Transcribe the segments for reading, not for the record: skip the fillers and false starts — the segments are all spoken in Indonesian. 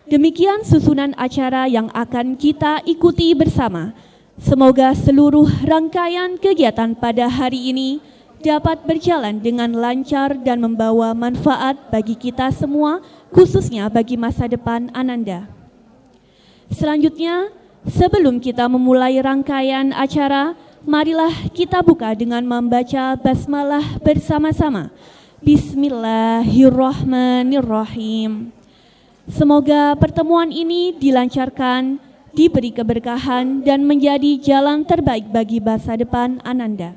Demikian susunan acara yang akan kita ikuti bersama. Semoga seluruh rangkaian kegiatan pada hari ini dapat berjalan dengan lancar dan membawa manfaat bagi kita semua, khususnya bagi masa depan Ananda. Selanjutnya, sebelum kita memulai rangkaian acara, marilah kita buka dengan membaca basmalah bersama-sama. Bismillahirrahmanirrahim. Semoga pertemuan ini dilancarkan, diberi keberkahan, dan menjadi jalan terbaik bagi masa depan Ananda.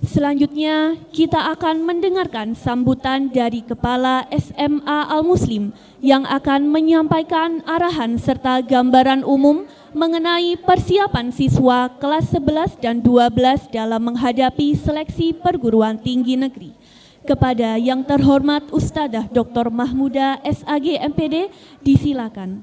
Selanjutnya, kita akan mendengarkan sambutan dari Kepala SMA Al-Muslim yang akan menyampaikan arahan serta gambaran umum mengenai persiapan siswa kelas 11 dan 12 dalam menghadapi seleksi perguruan tinggi negeri. Kepada yang terhormat Ustadzah Dr. Mahmuda SAG MPD, disilakan.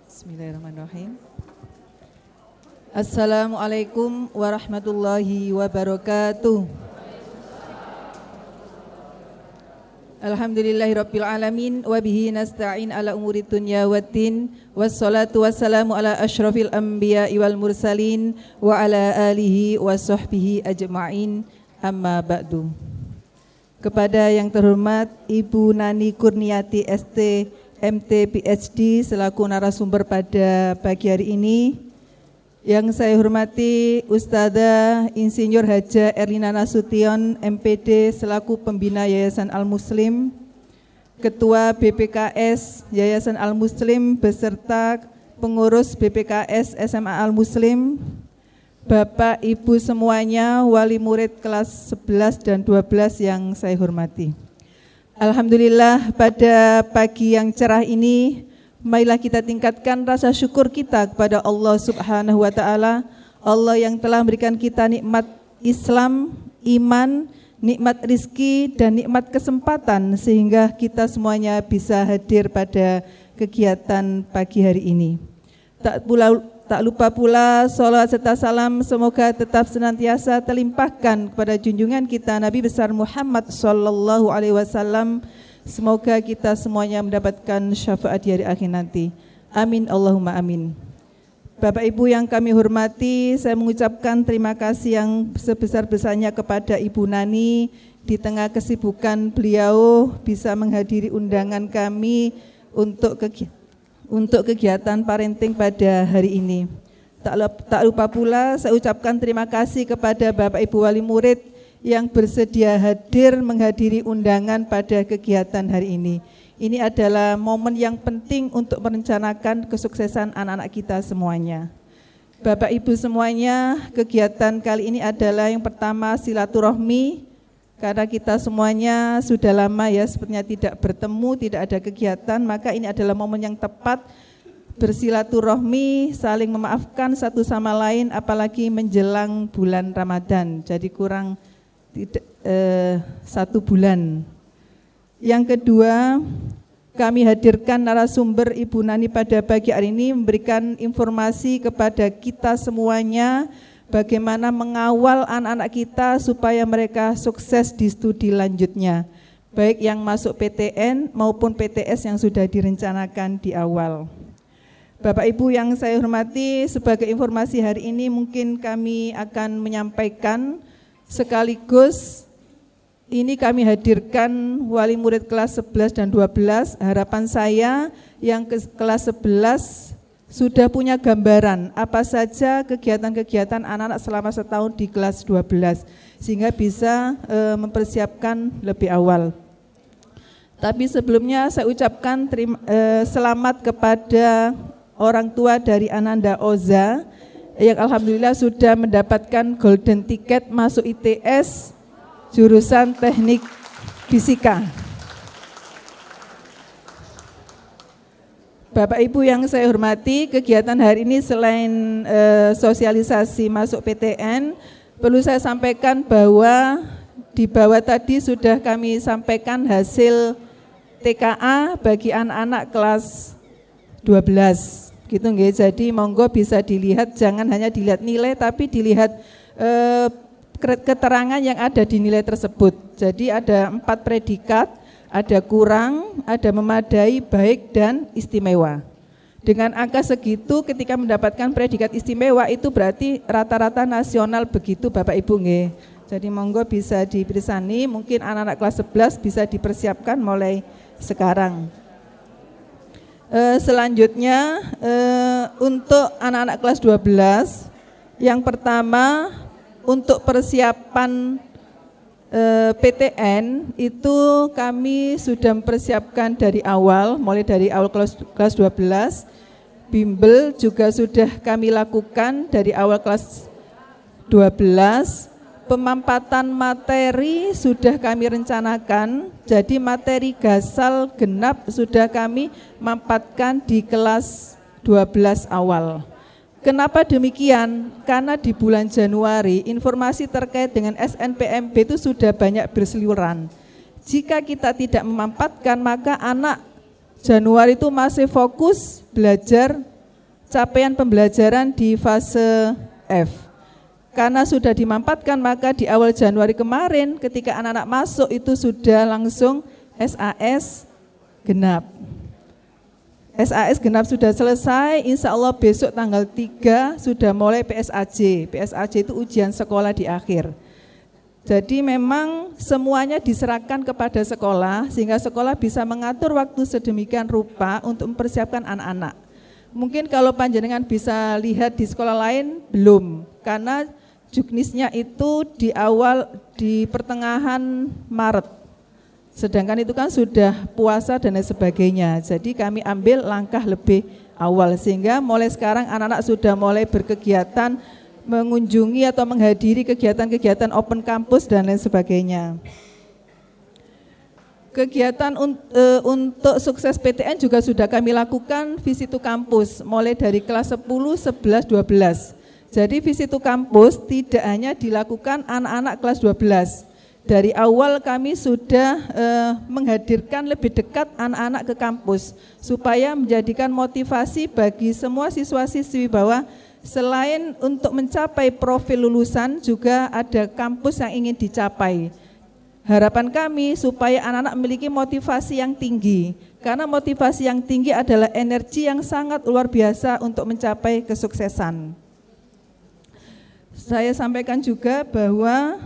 Bismillahirrahmanirrahim. Assalamualaikum warahmatullahi wabarakatuh. Alhamdulillahirabbil alamin wa bihi nasta'in ala umuri dunya waddin wassalatu wassalamu ala asyrafil anbiya'i wal mursalin wa ala alihi wa sahbihi ajma'in, amma ba'du. Kepada yang terhormat Ibu Nani Kurniati ST MT PhD selaku narasumber pada pagi hari ini, yang saya hormati Ustadzah Insinyur Haja Erlina Nasution MPD selaku pembina Yayasan Al-Muslim, Ketua BPKS Yayasan Al-Muslim beserta pengurus BPKS SMA Al-Muslim, Bapak Ibu semuanya, wali murid kelas 11 dan 12 yang saya hormati. Alhamdulillah, pada pagi yang cerah ini marilah kita tingkatkan rasa syukur kita kepada Allah Subhanahu wa Ta'ala, Allah yang telah memberikan kita nikmat Islam, iman, nikmat rizki, dan nikmat kesempatan sehingga kita semuanya bisa hadir pada kegiatan pagi hari ini. Tak lupa pula salawat serta salam semoga tetap senantiasa terlimpahkan kepada junjungan kita Nabi besar Muhammad sallallahu alaihi wasallam. Semoga kita semuanya mendapatkan syafaat di hari akhir nanti. Amin Allahumma amin. Bapak Ibu yang kami hormati, saya mengucapkan terima kasih yang sebesar-besarnya kepada Ibu Nani di tengah kesibukan beliau bisa menghadiri undangan kami untuk kegiatan parenting pada hari ini. Tak lupa pula saya ucapkan terima kasih kepada Bapak Ibu wali murid yang bersedia hadir menghadiri undangan pada kegiatan hari ini. Ini adalah momen yang penting untuk merencanakan kesuksesan anak-anak kita semuanya. Bapak Ibu semuanya, kegiatan kali ini adalah yang pertama silaturahmi, karena kita semuanya sudah lama ya sepertinya tidak bertemu, tidak ada kegiatan, maka ini adalah momen yang tepat bersilaturahmi, saling memaafkan satu sama lain, apalagi menjelang bulan Ramadan, jadi kurang satu bulan. Yang kedua, kami hadirkan narasumber Ibu Nani pada pagi hari ini memberikan informasi kepada kita semuanya bagaimana mengawal anak-anak kita supaya mereka sukses di studi lanjutnya, baik yang masuk PTN maupun PTS yang sudah direncanakan di awal. Bapak Ibu yang saya hormati, sebagai informasi hari ini mungkin kami akan menyampaikan sekaligus ini kami hadirkan wali murid kelas 11 dan 12. Harapan saya yang kelas 11 sudah punya gambaran apa saja kegiatan-kegiatan anak-anak selama setahun di kelas 12 sehingga bisa mempersiapkan lebih awal. Tapi sebelumnya saya ucapkan selamat kepada orang tua dari Ananda Oza yang alhamdulillah sudah mendapatkan golden ticket masuk ITS jurusan teknik fisika. Bapak Ibu yang saya hormati, kegiatan hari ini selain sosialisasi masuk PTN, perlu saya sampaikan bahwa di bawah tadi sudah kami sampaikan hasil TKA bagi anak-anak kelas 12 gitu nggih. Jadi monggo bisa dilihat, jangan hanya dilihat nilai tapi dilihat keterangan yang ada di nilai tersebut. Jadi ada 4 predikat, ada kurang, ada memadai, baik, dan istimewa. Dengan angka segitu ketika mendapatkan predikat istimewa itu berarti rata-rata nasional begitu Bapak Ibu nggih. Jadi monggo bisa dipirsani, mungkin anak-anak kelas 11 bisa dipersiapkan mulai sekarang. Selanjutnya untuk anak-anak kelas 12, yang pertama untuk persiapan PTN itu kami sudah mempersiapkan dari awal, mulai dari awal kelas 12. Bimbel juga sudah kami lakukan dari awal kelas 12. Pemampatan materi sudah kami rencanakan, jadi materi gasal genap sudah kami mampatkan di kelas 12 awal. Kenapa demikian? Karena di bulan Januari informasi terkait dengan SNPMB itu sudah banyak berseliweran. Jika kita tidak memampatkan, maka anak Januari itu masih fokus belajar capaian pembelajaran di fase F. Karena sudah dimampatkan, maka di awal Januari kemarin ketika anak-anak masuk itu sudah langsung SAS genap. SAS genap sudah selesai, insya Allah besok tanggal 3 sudah mulai PSAJ. PSAJ itu ujian sekolah di akhir. Jadi memang semuanya diserahkan kepada sekolah, sehingga sekolah bisa mengatur waktu sedemikian rupa untuk mempersiapkan anak-anak. Mungkin kalau panjenengan bisa lihat di sekolah lain, belum. Karena juknisnya itu di pertengahan Maret. Sedangkan itu kan sudah puasa dan lain sebagainya. Jadi kami ambil langkah lebih awal sehingga mulai sekarang anak-anak sudah mulai berkegiatan, mengunjungi atau menghadiri kegiatan-kegiatan open campus dan lain sebagainya. Kegiatan untuk sukses PTN juga sudah kami lakukan visitu kampus mulai dari kelas 10, 11, 12. Jadi visitu kampus tidak hanya dilakukan anak-anak kelas 12. Dari awal kami sudah menghadirkan lebih dekat anak-anak ke kampus supaya menjadikan motivasi bagi semua siswa-siswi bahwa selain untuk mencapai profil lulusan juga ada kampus yang ingin dicapai. Harapan kami supaya anak-anak memiliki motivasi yang tinggi, karena motivasi yang tinggi adalah energi yang sangat luar biasa untuk mencapai kesuksesan. Saya sampaikan juga bahwa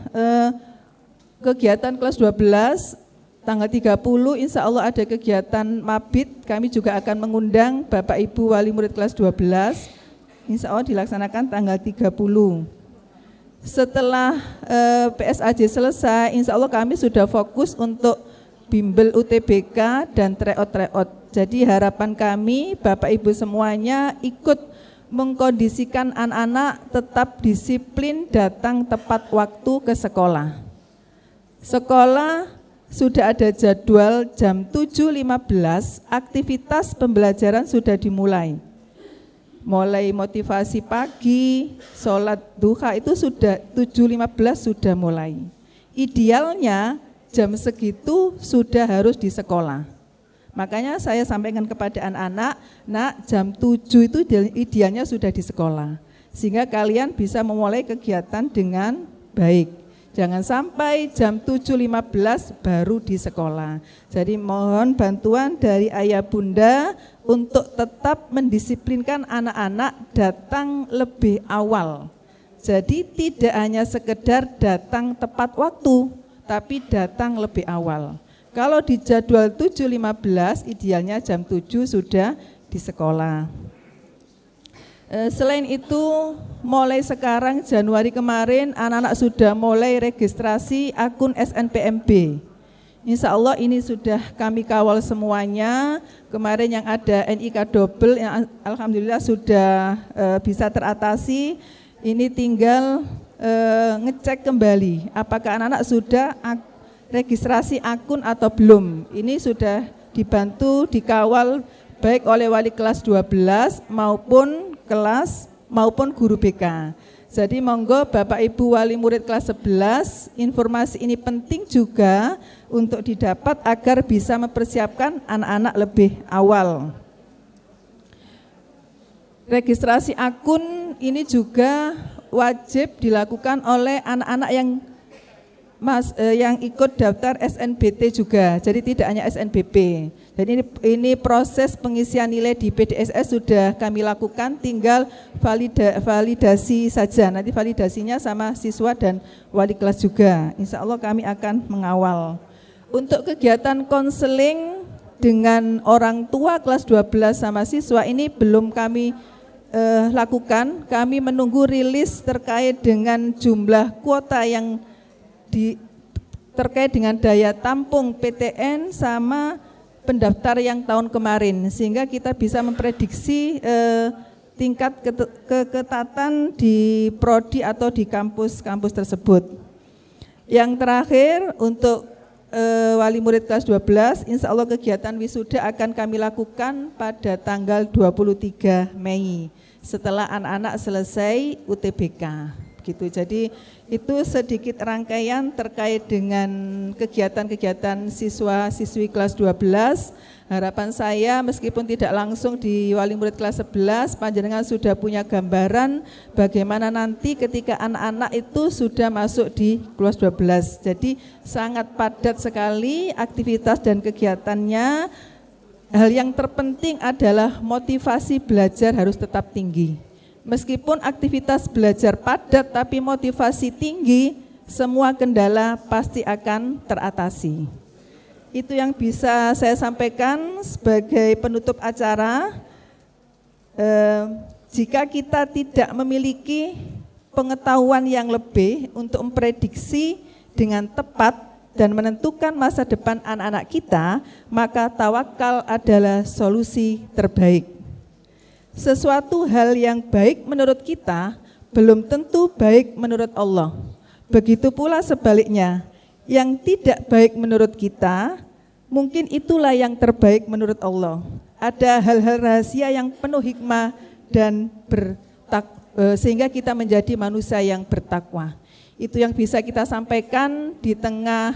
kegiatan kelas 12 tanggal 30 insya Allah ada kegiatan mabit, kami juga akan mengundang Bapak Ibu wali murid kelas 12, insya Allah dilaksanakan tanggal 30. Setelah PSAJ selesai, insya Allah kami sudah fokus untuk bimbel UTBK dan tryout. Jadi harapan kami Bapak Ibu semuanya ikut mengkondisikan anak-anak tetap disiplin datang tepat waktu ke sekolah. Sekolah sudah ada jadwal jam 7.15, aktivitas pembelajaran sudah dimulai. Mulai motivasi pagi, sholat duha itu sudah 7.15 sudah mulai. Idealnya jam segitu sudah harus di sekolah. Makanya saya sampaikan kepada anak-anak, nak jam 7 itu idealnya sudah di sekolah. Sehingga kalian bisa memulai kegiatan dengan baik. Jangan sampai jam 7.15 baru di sekolah. Jadi mohon bantuan dari ayah bunda untuk tetap mendisiplinkan anak-anak datang lebih awal. Jadi tidak hanya sekedar datang tepat waktu, tapi datang lebih awal. Kalau di jadwal 7.15 idealnya jam 7 sudah di sekolah. Selain itu, mulai sekarang Januari kemarin anak-anak sudah mulai registrasi akun SNPMB. Insya Allah ini sudah kami kawal semuanya. Kemarin yang ada NIK double yang alhamdulillah sudah bisa teratasi. Ini tinggal ngecek kembali apakah anak-anak sudah registrasi akun atau belum. Ini sudah dibantu, dikawal baik oleh wali kelas 12 maupun guru BK. Jadi monggo Bapak Ibu wali murid kelas 11, informasi ini penting juga untuk didapat agar bisa mempersiapkan anak-anak lebih awal. Registrasi akun ini juga wajib dilakukan oleh anak-anak yang ikut daftar SNBT juga, jadi tidak hanya SNBP. Jadi ini proses pengisian nilai di PDSS sudah kami lakukan, tinggal validasi saja. Nanti validasinya sama siswa dan wali kelas juga. Insya Allah kami akan mengawal. Untuk kegiatan konseling dengan orang tua kelas 12 sama siswa ini belum kami lakukan. Kami menunggu rilis terkait dengan jumlah kuota yang terkait dengan daya tampung PTN sama pendaftar yang tahun kemarin, sehingga kita bisa memprediksi tingkat keketatan di prodi atau di kampus-kampus tersebut. Yang terakhir untuk wali murid kelas 12, insya Allah kegiatan wisuda akan kami lakukan pada tanggal 23 Mei setelah anak-anak selesai UTBK. Gitu. Jadi itu sedikit rangkaian terkait dengan kegiatan-kegiatan siswa-siswi kelas 12. Harapan saya meskipun tidak langsung di wali murid kelas 11, panjenengan sudah punya gambaran bagaimana nanti ketika anak-anak itu sudah masuk di kelas 12. Jadi sangat padat sekali aktivitas dan kegiatannya. Hal yang terpenting adalah motivasi belajar harus tetap tinggi. Meskipun aktivitas belajar padat tapi motivasi tinggi, semua kendala pasti akan teratasi. Itu yang bisa saya sampaikan sebagai penutup acara. Jika kita tidak memiliki pengetahuan yang lebih untuk memprediksi dengan tepat dan menentukan masa depan anak-anak kita, maka tawakal adalah solusi terbaik. Sesuatu hal yang baik menurut kita belum tentu baik menurut Allah. Begitu pula sebaliknya, yang tidak baik menurut kita mungkin itulah yang terbaik menurut Allah. Ada hal-hal rahasia yang penuh hikmah dan sehingga kita menjadi manusia yang bertakwa. Itu yang bisa kita sampaikan di tengah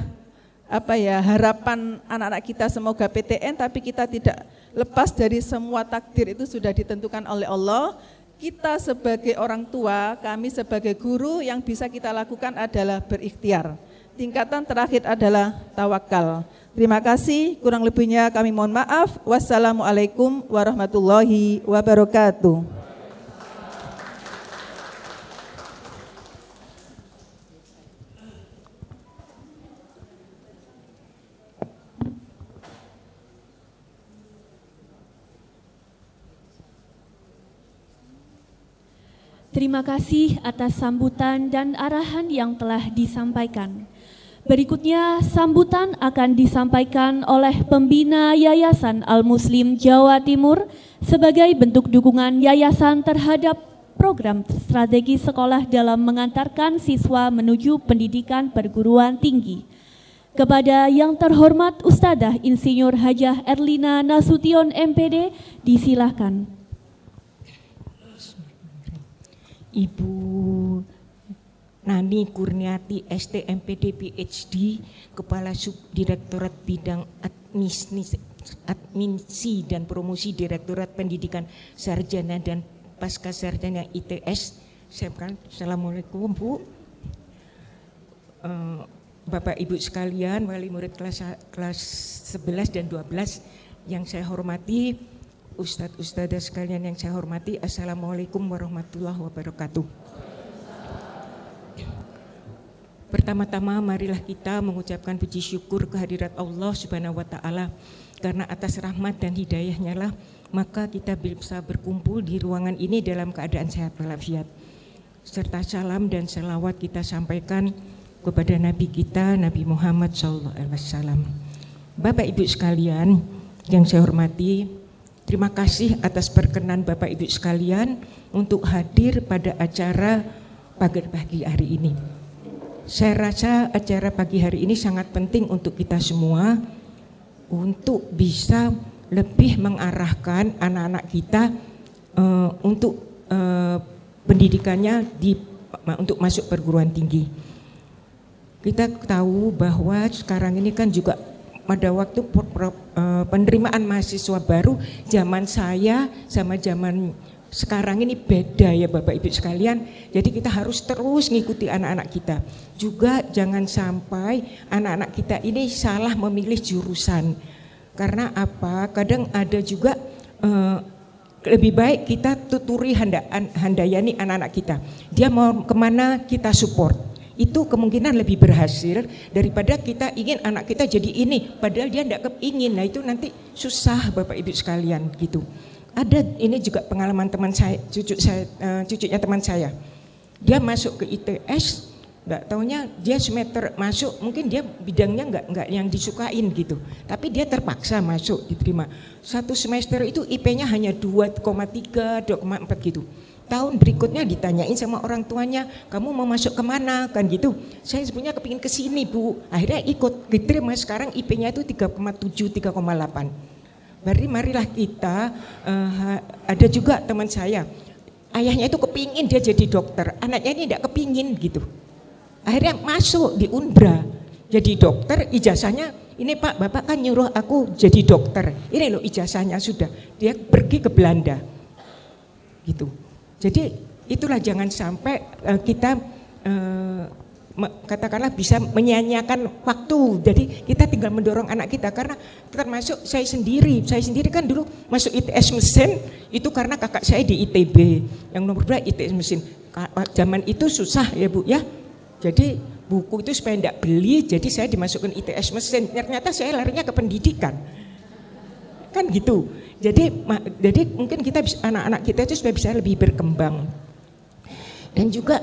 harapan anak-anak kita semoga PTN, tapi kita tidak lepas dari semua takdir itu sudah ditentukan oleh Allah. Kita sebagai orang tua, kami sebagai guru, yang bisa kita lakukan adalah berikhtiar. Tingkatan terakhir adalah tawakal. Terima kasih, kurang lebihnya kami mohon maaf. Wassalamualaikum warahmatullahi wabarakatuh. Terima kasih atas sambutan dan arahan yang telah disampaikan. Berikutnya, sambutan akan disampaikan oleh pembina Yayasan Al-Muslim Jawa Timur sebagai bentuk dukungan yayasan terhadap program strategi sekolah dalam mengantarkan siswa menuju pendidikan perguruan tinggi. Kepada yang terhormat Ustadzah Insinyur Hajah Erlina Nasution MPD, disilahkan. Ibu Nani Kurniati STMPD PhD, Kepala Subdirektorat Bidang Admisi dan Promosi Direktorat Pendidikan Sarjana dan Pasca Sarjana ITS. Assalamualaikum Bu, Bapak Ibu sekalian, wali murid kelas 11 dan 12 yang saya hormati, Ustadz-ustadzah sekalian yang saya hormati, Assalamualaikum warahmatullahi wabarakatuh. Pertama-tama marilah kita mengucapkan puji syukur kehadirat Allah Subhanahu wa Ta'ala, karena atas rahmat dan hidayahnya lah maka kita bisa berkumpul di ruangan ini dalam keadaan sehat walafiat. Serta salam dan selawat kita sampaikan kepada Nabi kita, Nabi Muhammad SAW. Bapak Ibu sekalian yang saya hormati, terima kasih atas perkenan Bapak Ibu sekalian untuk hadir pada acara pagi hari ini. Saya rasa acara pagi hari ini sangat penting untuk kita semua untuk bisa lebih mengarahkan anak-anak kita untuk pendidikannya di untuk masuk perguruan tinggi. Kita tahu bahwa sekarang ini kan juga pada waktu penerimaan mahasiswa baru, zaman saya sama zaman sekarang ini beda ya Bapak Ibu sekalian. Jadi kita harus terus ngikuti anak-anak kita. Juga jangan sampai anak-anak kita ini salah memilih jurusan. Karena apa? Kadang ada juga lebih baik kita tuturi handayani anak-anak kita. Dia mau kemana kita support. Itu kemungkinan lebih berhasil daripada kita ingin anak kita jadi ini padahal dia tidak kepingin. Nah itu nanti susah Bapak Ibu sekalian gitu. Ada ini juga pengalaman teman saya, cucunya teman saya. Dia masuk ke ITS, enggak taunya dia semester masuk, mungkin dia bidangnya enggak yang disukain gitu. Tapi dia terpaksa masuk, diterima. Satu semester itu IP-nya hanya 2,3, 2,4 gitu. Tahun berikutnya ditanyain sama orang tuanya, kamu mau masuk kemana kan gitu. Saya sebenarnya kepingin ke sini Bu. Akhirnya ikut diterima, sekarang IP-nya itu 3,7, 3,8. Berarti marilah kita, ada juga teman saya, ayahnya itu kepingin dia jadi dokter, anaknya ini tidak kepingin gitu. Akhirnya masuk di Unbra, jadi dokter, ijazahnya, ini Pak, Bapak kan nyuruh aku jadi dokter, ini loh ijazahnya sudah, dia pergi ke Belanda gitu. Jadi itulah jangan sampai kita katakanlah bisa menyanyiakan waktu. Jadi kita tinggal mendorong anak kita, karena termasuk saya sendiri kan dulu masuk ITS mesin itu karena kakak saya di ITB yang nomor 2 ITS mesin. Zaman itu susah ya Bu ya, jadi buku itu supaya tidak beli, jadi saya dimasukkan ITS mesin. Ternyata saya larinya ke pendidikan kan gitu. Jadi mungkin kita anak-anak kita itu supaya bisa lebih berkembang. Dan juga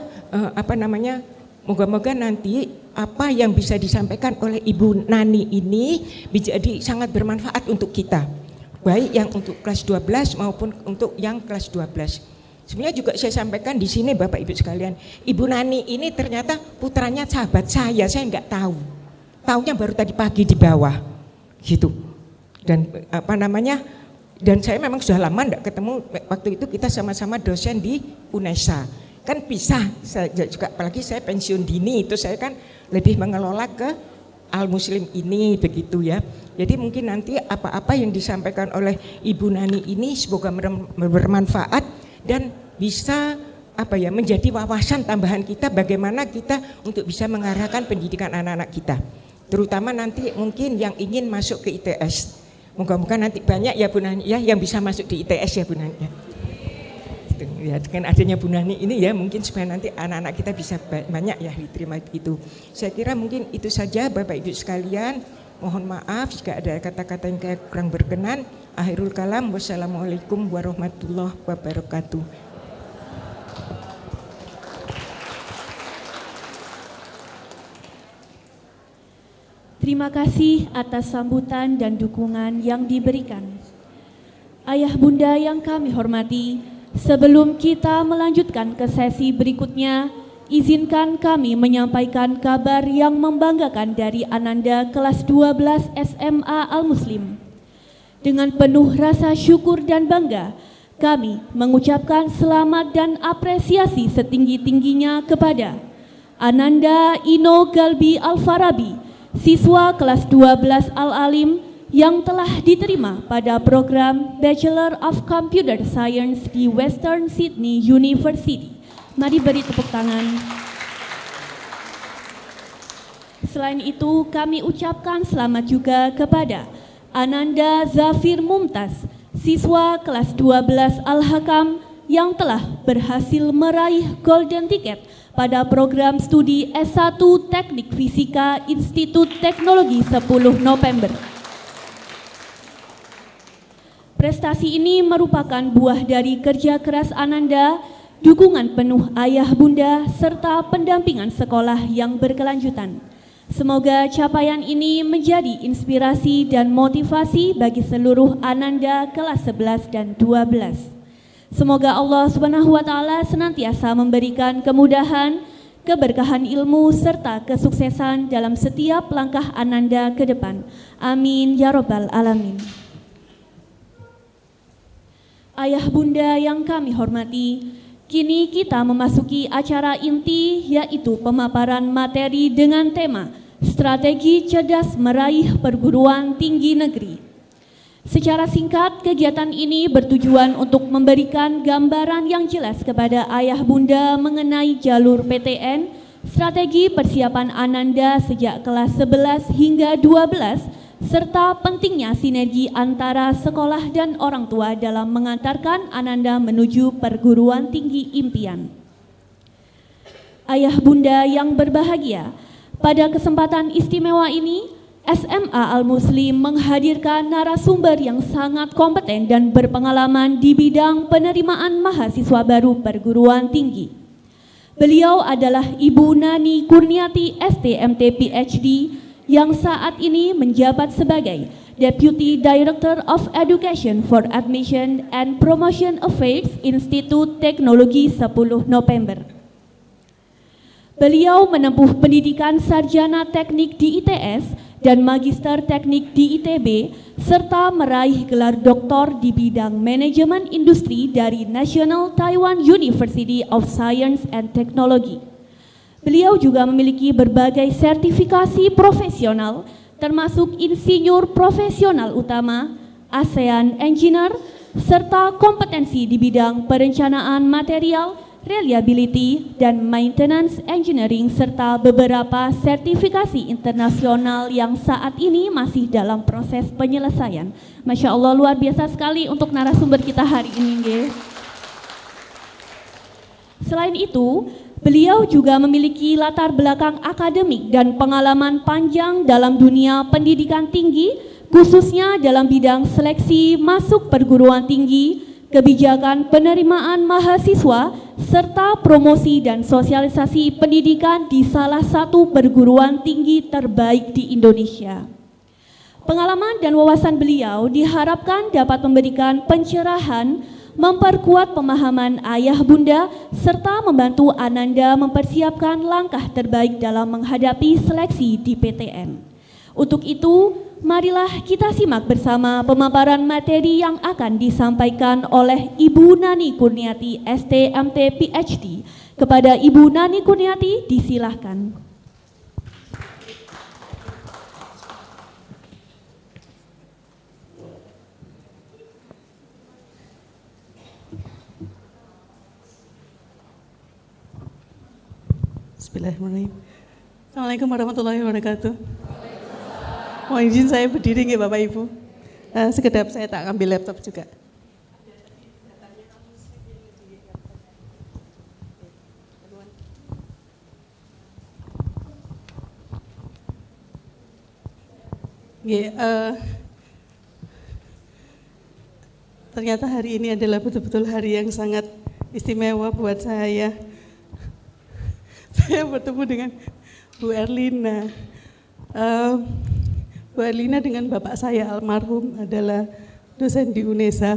moga-moga nanti apa yang bisa disampaikan oleh Ibu Nani ini menjadi sangat bermanfaat untuk kita. Baik yang untuk kelas 12 maupun untuk yang kelas 12. Sebenarnya juga saya sampaikan di sini Bapak Ibu sekalian, Ibu Nani ini ternyata putranya sahabat saya enggak tahu. Taunya baru tadi pagi di bawah. Gitu. Dan dan saya memang sudah lama enggak ketemu, waktu itu kita sama-sama dosen di UNESA. Kan pisah, saya juga apalagi saya pensiun dini, itu saya kan lebih mengelola ke Al Muslim ini begitu ya. Jadi mungkin nanti apa-apa yang disampaikan oleh Ibu Nani ini semoga bermanfaat dan bisa menjadi wawasan tambahan kita bagaimana kita untuk bisa mengarahkan pendidikan anak-anak kita. Terutama nanti mungkin yang ingin masuk ke ITS. Moga-moga nanti banyak ya Bu Nani ya yang bisa masuk di ITS ya Bu Nani ya. Ya, dengan adanya Bu Nani ini ya mungkin supaya nanti anak-anak kita bisa banyak ya diterima gitu. Saya kira mungkin itu saja Bapak Ibu sekalian. Mohon maaf jika ada kata-kata yang kurang berkenan. Akhirul kalam, wassalamualaikum warahmatullahi wabarakatuh. Terima kasih atas sambutan dan dukungan yang diberikan. Ayah bunda yang kami hormati, sebelum kita melanjutkan ke sesi berikutnya, izinkan kami menyampaikan kabar yang membanggakan dari Ananda kelas 12 SMA Al Muslim. Dengan penuh rasa syukur dan bangga, kami mengucapkan selamat dan apresiasi setinggi-tingginya kepada Ananda Ino Galbi Al-Farabi, siswa kelas 12 Al-Alim yang telah diterima pada program Bachelor of Computer Science di Western Sydney University. Mari beri tepuk tangan. Selain itu, kami ucapkan selamat juga kepada Ananda Zafir Mumtaz, siswa kelas 12 Al-Hakam yang telah berhasil meraih golden ticket pada program studi S1 Teknik Fisika Institut Teknologi 10 November. Prestasi ini merupakan buah dari kerja keras Ananda, dukungan penuh ayah bunda, serta pendampingan sekolah yang berkelanjutan. Semoga capaian ini menjadi inspirasi dan motivasi bagi seluruh Ananda kelas 11 dan 12. Semoga Allah Subhanahu wa taala senantiasa memberikan kemudahan, keberkahan ilmu serta kesuksesan dalam setiap langkah Ananda ke depan. Amin ya rabbal alamin. Ayah bunda yang kami hormati, Kini kita memasuki acara inti, yaitu pemaparan materi dengan tema Strategi Cerdas Meraih Perguruan Tinggi Negeri. Secara singkat, kegiatan ini bertujuan untuk memberikan gambaran yang jelas kepada ayah bunda mengenai jalur PTN, strategi persiapan Ananda sejak kelas 11 hingga 12, serta pentingnya sinergi antara sekolah dan orang tua dalam mengantarkan Ananda menuju perguruan tinggi impian. Ayah bunda yang berbahagia, pada kesempatan istimewa ini, SMA Al-Muslim menghadirkan narasumber yang sangat kompeten dan berpengalaman di bidang penerimaan mahasiswa baru perguruan tinggi. Beliau adalah Ibu Nani Kurniati STMT PhD yang saat ini menjabat sebagai Deputy Director of Education for Admission and Promotion Affairs Institut Teknologi 10 November. Beliau menempuh pendidikan sarjana teknik di ITS dan magister teknik di ITB, serta meraih gelar doktor di bidang manajemen industri dari National Taiwan University of Science and Technology. Beliau juga memiliki berbagai sertifikasi profesional, termasuk insinyur profesional utama, ASEAN Engineer, serta kompetensi di bidang perencanaan material, reliability, dan maintenance engineering, serta beberapa sertifikasi internasional yang saat ini masih dalam proses penyelesaian. Masya Allah, luar biasa sekali untuk narasumber kita hari ini. Selain itu, beliau juga memiliki latar belakang akademik dan pengalaman panjang dalam dunia pendidikan tinggi, khususnya dalam bidang seleksi masuk perguruan tinggi, kebijakan penerimaan mahasiswa, serta promosi dan sosialisasi pendidikan di salah satu perguruan tinggi terbaik di Indonesia. Pengalaman dan wawasan beliau diharapkan dapat memberikan pencerahan, memperkuat pemahaman ayah bunda, serta membantu Ananda mempersiapkan langkah terbaik dalam menghadapi seleksi di PTN. Untuk itu, marilah kita simak bersama pemaparan materi yang akan disampaikan oleh Ibu Nani Kurniati STMT PhD. Kepada Ibu Nani Kurniati, disilahkan. Bismillahirrahmanirrahim. Assalamualaikum warahmatullahi wabarakatuh. Mohon izin saya berdiri nggih Bapak Ibu. Sekedap saya tak ambil laptop juga. Ternyata hari ini adalah betul-betul hari yang sangat istimewa buat saya. Saya bertemu dengan Bu Erlina. Bu Erlina dengan bapak saya almarhum adalah dosen di UNESA,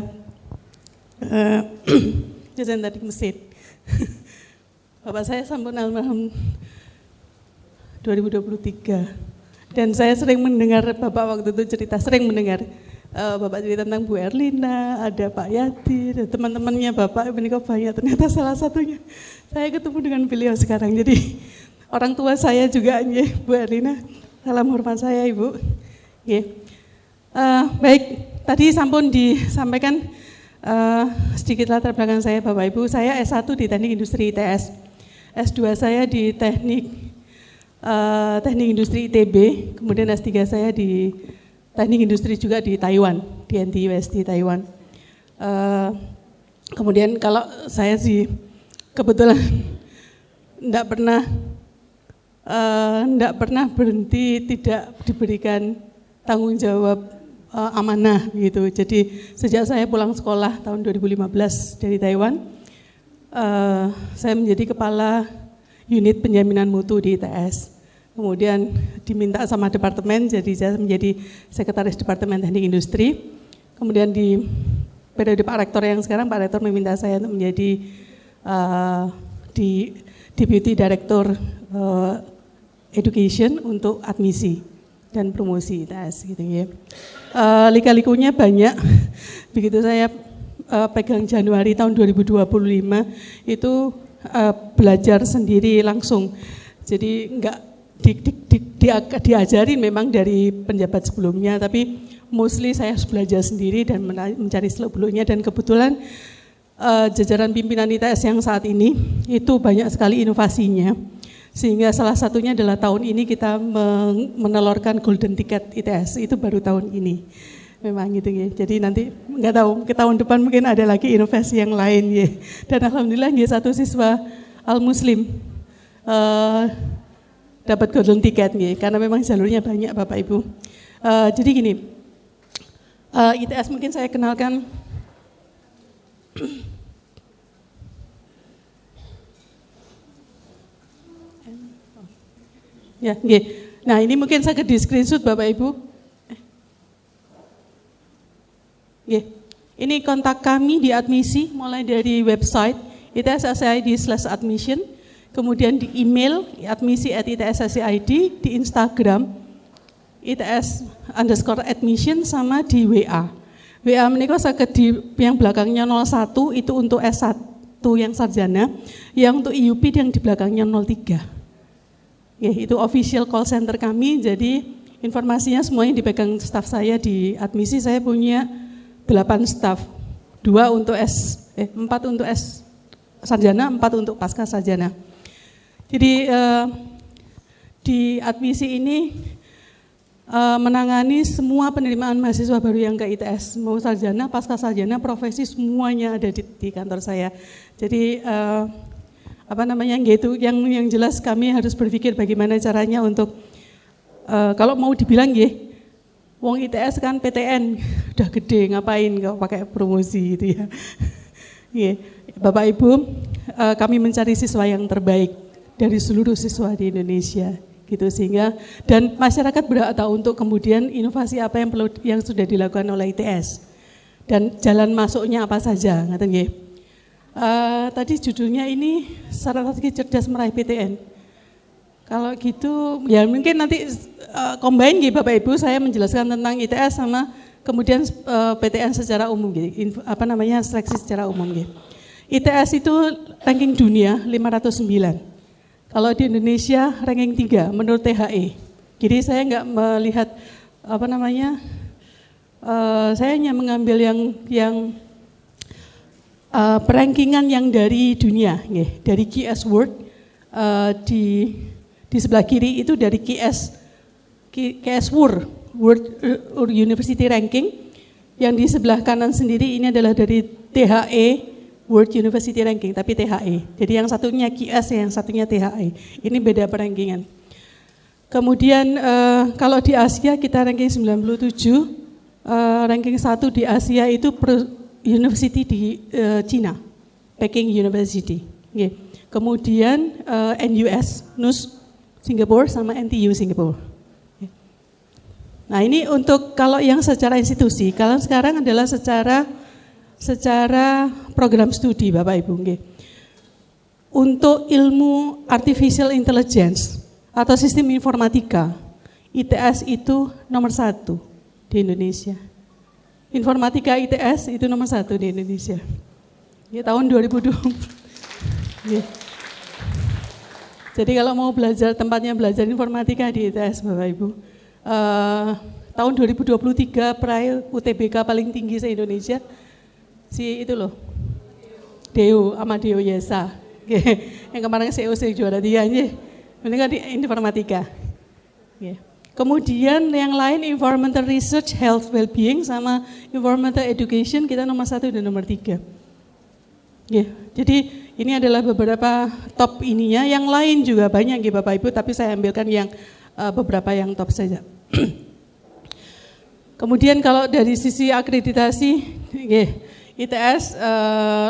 dosen teknik mesin. Bapak saya sampun almarhum 2023, dan saya sering mendengar bapak waktu itu cerita, sering mendengar bapak cerita tentang Bu Erlina, ada Pak Yati, ada teman-temannya bapak, ini kok banyak, ternyata salah satunya saya ketemu dengan beliau sekarang. Jadi orang tua saya juga, Bu Erlina, salam hormat saya Ibu. Baik, tadi sampun disampaikan sedikit latar belakang saya Bapak Ibu. Saya S1 di Teknik Industri ITS, S2 saya di Teknik Industri ITB, kemudian S3 saya di Teknik Industri juga di Taiwan, di NTUS di Taiwan. Kemudian kalau saya sih kebetulan enggak pernah berhenti, tidak diberikan tanggung jawab amanah gitu. Jadi sejak saya pulang sekolah tahun 2015 dari Taiwan, saya menjadi kepala unit penjaminan mutu di ITS. Kemudian diminta sama departemen, jadi saya menjadi sekretaris Departemen Teknik Industri. Kemudian di periode Pak Rektor yang sekarang, Pak Rektor meminta saya untuk menjadi di Deputy Director Education untuk admisi dan promosi ITS gitu ya. Lika-likunya banyak. Begitu saya pegang Januari tahun 2025 itu belajar sendiri langsung. Jadi enggak diajarin memang dari penjabat sebelumnya, tapi mostly saya harus belajar sendiri dan mencari seluk-beluknya. Dan kebetulan jajaran pimpinan ITS yang saat ini itu banyak sekali inovasinya, sehingga salah satunya adalah tahun ini kita menelurkan golden ticket ITS, itu baru tahun ini. Memang gitu ya. Jadi nanti nggak tahu ke tahun depan mungkin ada lagi inovasi yang lain ya. Dan alhamdulillah ya, satu siswa Al-Muslim dapat golden ticket ya, karena memang jalurnya banyak Bapak Ibu. Jadi gini, ITS mungkin saya kenalkan. Ya, nggih. Nah, ini mungkin saya di screenshot Bapak Ibu. Nggih. Ini kontak kami di admisi mulai dari website its.sid/admission, kemudian di email admisi@its.id, di Instagram its_admission, sama di WA. WA menika saged di yang belakangnya 01 itu untuk S1 yang sarjana, yang untuk IUP yang di belakangnya 03. Ya, itu official call center kami, jadi informasinya semuanya dipegang staf saya di admisi. Saya punya 8 staf, 4 untuk S sarjana, 4 untuk pasca sarjana. Jadi di admisi ini menangani semua penerimaan mahasiswa baru yang ke ITS, mau sarjana, pasca sarjana, profesi, semuanya ada di kantor saya. Jadi gitu, yang jelas kami harus berpikir bagaimana caranya untuk kalau mau dibilang wong ITS kan PTN udah gede, ngapain kalau pakai promosi gitu ya. Bapak Ibu, kami mencari siswa yang terbaik dari seluruh siswa di Indonesia gitu, sehingga dan masyarakat berhak tahu untuk kemudian inovasi apa yang sudah dilakukan oleh ITS dan jalan masuknya apa saja, ngaten nggih. Tadi judulnya ini strategi cerdas meraih PTN. Kalau gitu ya mungkin nanti combine Bapak Ibu, saya menjelaskan tentang ITS sama kemudian PTN secara umum seleksi secara umum ITS itu ranking dunia 509. Kalau di Indonesia ranking 3 menurut THE. Jadi saya enggak melihat saya hanya mengambil yang perankingan yang dari dunia dari QS World, di sebelah kiri itu dari QS World University Ranking, yang di sebelah kanan sendiri ini adalah dari THE World University Ranking, tapi THE. Jadi yang satunya QS, yang satunya THE. Ini beda perankingan. Kemudian kalau di Asia kita ranking 97, ranking 1 di Asia itu university di Cina, Peking University. Kemudian NUS Singapura sama NTU Singapura. Nah ini untuk kalau yang secara institusi, kalau sekarang adalah secara program studi Bapak Ibu. Untuk ilmu artificial intelligence atau sistem informatika, ITS itu nomor 1 di Indonesia. Informatika ITS itu nomor 1 di Indonesia. Tahun 2020. Jadi kalau mau tempatnya belajar informatika di ITS Bapak Ibu. Tahun 2023 peraih UTBK paling tinggi se-Indonesia, itu loh, Amadeo Yesa. Yang kemarin COC juara 3 ini kan di informatika. Kemudian yang lain environmental research, health well-being, sama environmental education kita nomor 1 dan nomor 3. Jadi ini adalah beberapa top ininya, yang lain juga banyak Bapak Ibu, tapi saya ambilkan yang beberapa yang top saja. Kemudian kalau dari sisi akreditasi, ITS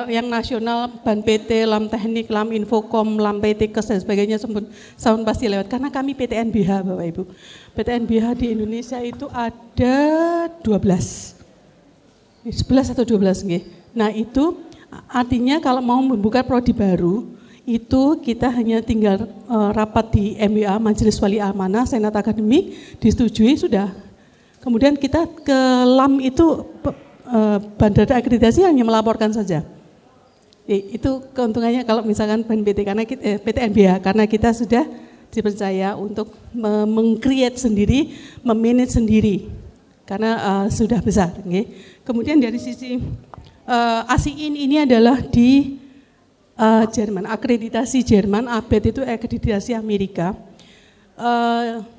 yang nasional, BAN PT, LAM Teknik, LAM Infokom, LAM PTKes dan sebagainya sound pasti lewat, karena kami PTNBH Bapak Ibu. PTNBH di Indonesia itu ada 11 atau 12 Nah itu artinya kalau mau membuka prodi baru, itu kita hanya tinggal rapat di MWA, Majelis Wali Amanah, Senat Akademik, disetujui sudah. Kemudian kita ke LAM itu bandara akreditasi hanya melaporkan saja. Itu keuntungannya kalau misalkan BNPT karena PT NBH karena kita sudah dipercaya untuk meng-create sendiri, memanage sendiri karena sudah besar. Okay. Kemudian dari sisi ASIIN ini adalah di Jerman, akreditasi Jerman, ABET itu akreditasi Amerika.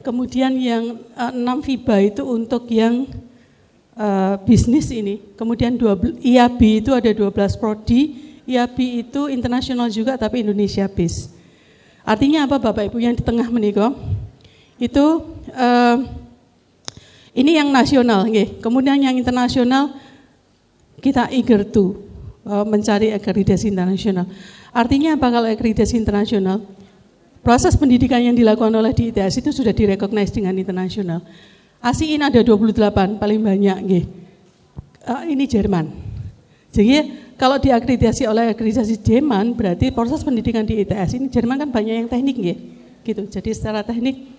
Kemudian yang 6 FIBA itu untuk yang bisnis ini. Kemudian IAB itu ada 12 prodi. IAB itu internasional juga tapi Indonesia based. Artinya apa Bapak Ibu yang di tengah menikah? Itu ini yang nasional, okay. Kemudian yang internasional kita eager to mencari akreditasi internasional. Artinya apa kalau akreditasi internasional? Proses pendidikan yang dilakukan oleh di ITS itu sudah direcognize dengan internasional. ASIIN ada 28 paling banyak, okay. Ini Jerman. Jadi kalau diakreditasi oleh akreditasi Jerman, berarti proses pendidikan di ITS ini Jerman kan banyak yang teknik, gitu. Jadi secara teknik,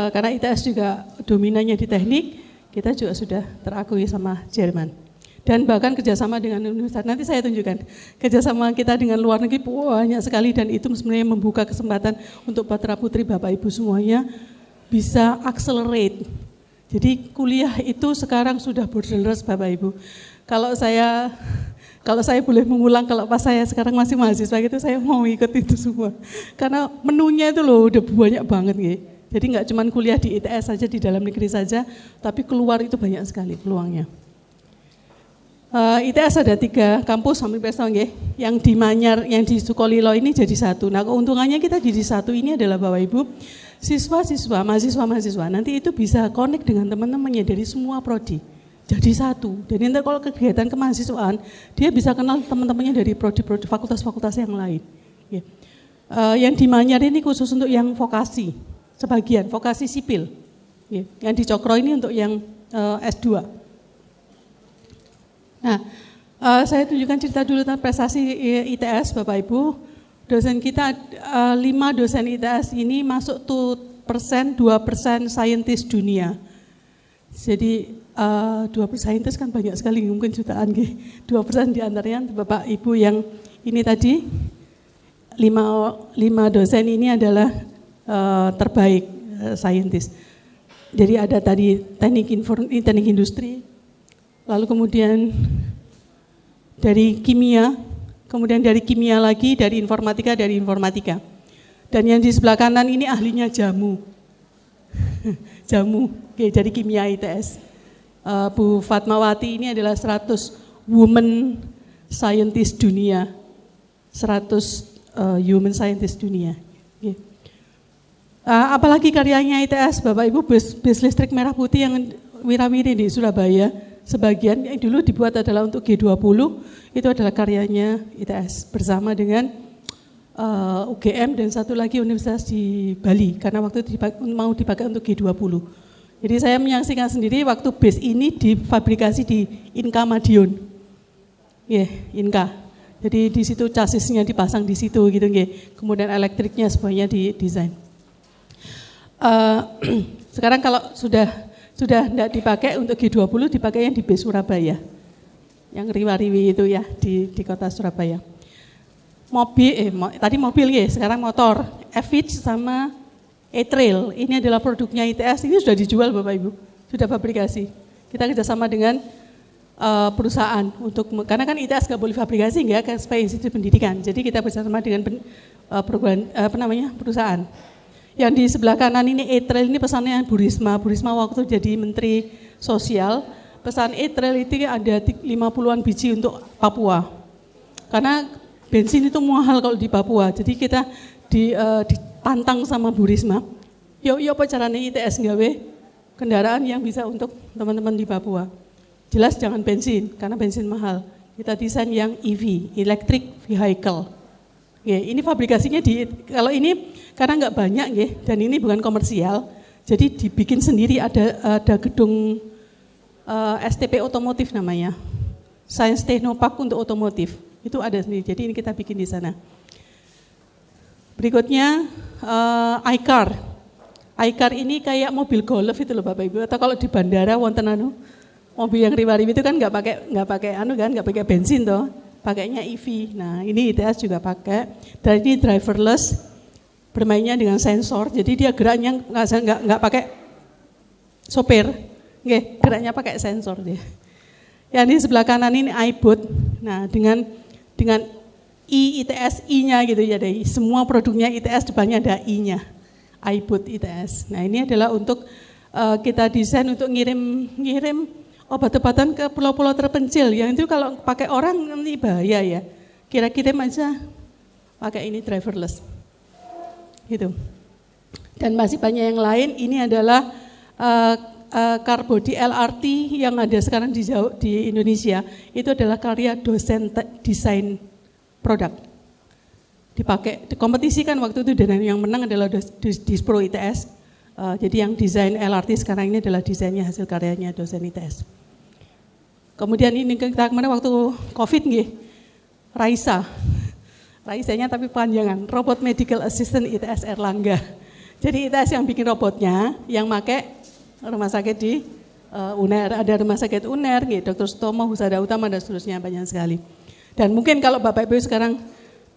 karena ITS juga dominannya di teknik, kita juga sudah terakui sama Jerman. Dan bahkan kerjasama dengan universitas, nanti saya tunjukkan, kerjasama kita dengan luar negeri banyak sekali dan itu sebenarnya membuka kesempatan untuk putra putri Bapak Ibu semuanya bisa accelerate. Jadi kuliah itu sekarang sudah borderless Bapak Ibu. Kalau saya boleh mengulang, kalau pas saya sekarang masih mahasiswa gitu, saya mau ikut itu semua. Karena menunya itu loh udah banyak banget gitu. Jadi nggak cuma kuliah di ITS saja, di dalam negeri saja, tapi keluar itu banyak sekali peluangnya. ITS ada 3 kampus sampai besok gitu. Yang di Manyar, yang di Sukolilo ini jadi 1. Nah keuntungannya kita jadi 1 ini adalah Bapak Ibu, siswa-siswa, mahasiswa-mahasiswa nanti itu bisa connect dengan teman-temannya dari semua prodi. Jadi 1. Jadi nanti kalau kegiatan kemahasiswaan, dia bisa kenal teman-temannya dari prodi-prodi fakultas-fakultas yang lain. Ya. Yang di Manyar ini khusus untuk yang vokasi, sebagian vokasi sipil. Ya. Yang di Cokro ini untuk yang S2. Nah, saya tunjukkan cerita dulu tentang prestasi ITS, Bapak Ibu. Dosen kita 5 dosen ITS ini masuk 2% saintis dunia. Jadi 2% saintis kan banyak sekali, mungkin jutaan. 2% diantaranya Bapak Ibu yang ini tadi, 5 dosen ini adalah terbaik saintis. Jadi ada tadi teknik industri, lalu kemudian dari kimia, kemudian dari kimia lagi, dari informatika. Dan yang di sebelah kanan ini ahlinya jamu. Jamu, oke, jadi kimia ITS. Bu Fatmawati ini adalah 100 women scientist dunia. 100 human scientist dunia. Okay. Apalagi karyanya ITS, Bapak Ibu, bus listrik merah putih yang wirawiri di Surabaya, sebagian yang dulu dibuat adalah untuk G20, itu adalah karyanya ITS bersama dengan UGM dan satu lagi universitas di Bali, karena waktu itu mau dipakai untuk G20. Jadi saya menyaksikan sendiri waktu base ini difabrikasi di Inka Madiun. Inka. Jadi di situ chassisnya dipasang di situ gitu nggih. Kemudian elektriknya semuanya didesain. Sekarang kalau sudah tidak dipakai untuk G20, dipakai yang di base Surabaya. Yang riwa-riwi itu ya di kota Surabaya. Tadi mobil ya, sekarang motor. Evich sama E-Trail, ini adalah produknya ITS, ini sudah dijual Bapak Ibu, sudah fabrikasi. Kita kerjasama dengan perusahaan karena kan ITS nggak boleh fabrikasi nggak kan supaya institusi pendidikan. Jadi kita bersama dengan perusahaan. Yang di sebelah kanan ini E-Trail, ini pesannya Bu Risma waktu jadi Menteri Sosial, pesan E-Trail itu ada 50-an biji untuk Papua. Karena bensin itu mahal kalau di Papua, jadi kita ditantang sama Bu Risma, yuk apa caranya ITS nggawe kendaraan yang bisa untuk teman-teman di Papua. Jelas jangan bensin, karena bensin mahal. Kita desain yang EV, Electric Vehicle. Ya, ini fabrikasinya kalau ini karena nggak banyak ya, dan ini bukan komersial, jadi dibikin sendiri, ada gedung STP otomotif namanya, Science Technopark untuk otomotif, itu ada sendiri, jadi ini kita bikin di sana. Berikutnya iCar ini kayak mobil golf itu loh Bapak Ibu, atau kalau di bandara wonten mobil yang riwa-riwi itu kan nggak pakai bensin toh, pakainya EV. Nah ini ITS juga pakai. Dan ini driverless, bermainnya dengan sensor. Jadi dia geraknya nggak pakai sopir, geraknya pakai sensor dia. Ya ini sebelah kanan ini iBoot. Nah dengan ITS I-nya gitu ya, dari semua produknya ITS depannya ada I-nya, iBoot ITS. Nah ini adalah untuk kita desain untuk ngirim obat-obatan ke pulau-pulau terpencil. Yang itu kalau pakai orang ini bahaya ya. Kira-kira aja pakai ini driverless. Gitu. Dan masih banyak yang lain. Ini adalah Carbody LRT yang ada sekarang di Indonesia. Itu adalah karya dosen desain produk. Dipakai, dikompetisikan waktu itu, dan yang menang adalah Dispro ITS. Jadi yang desain LRT sekarang ini adalah desainnya hasil karyanya dosen ITS. Kemudian ini kita kemana waktu COVID Raisanya tapi panjangan, Robot Medical Assistant ITS Erlangga. Jadi ITS yang bikin robotnya, yang pakai rumah sakit di UNER, ada rumah sakit UNER, Dr. Sutomo, Husada Utama, dan seterusnya, banyak sekali. Dan mungkin kalau Bapak Ibu sekarang,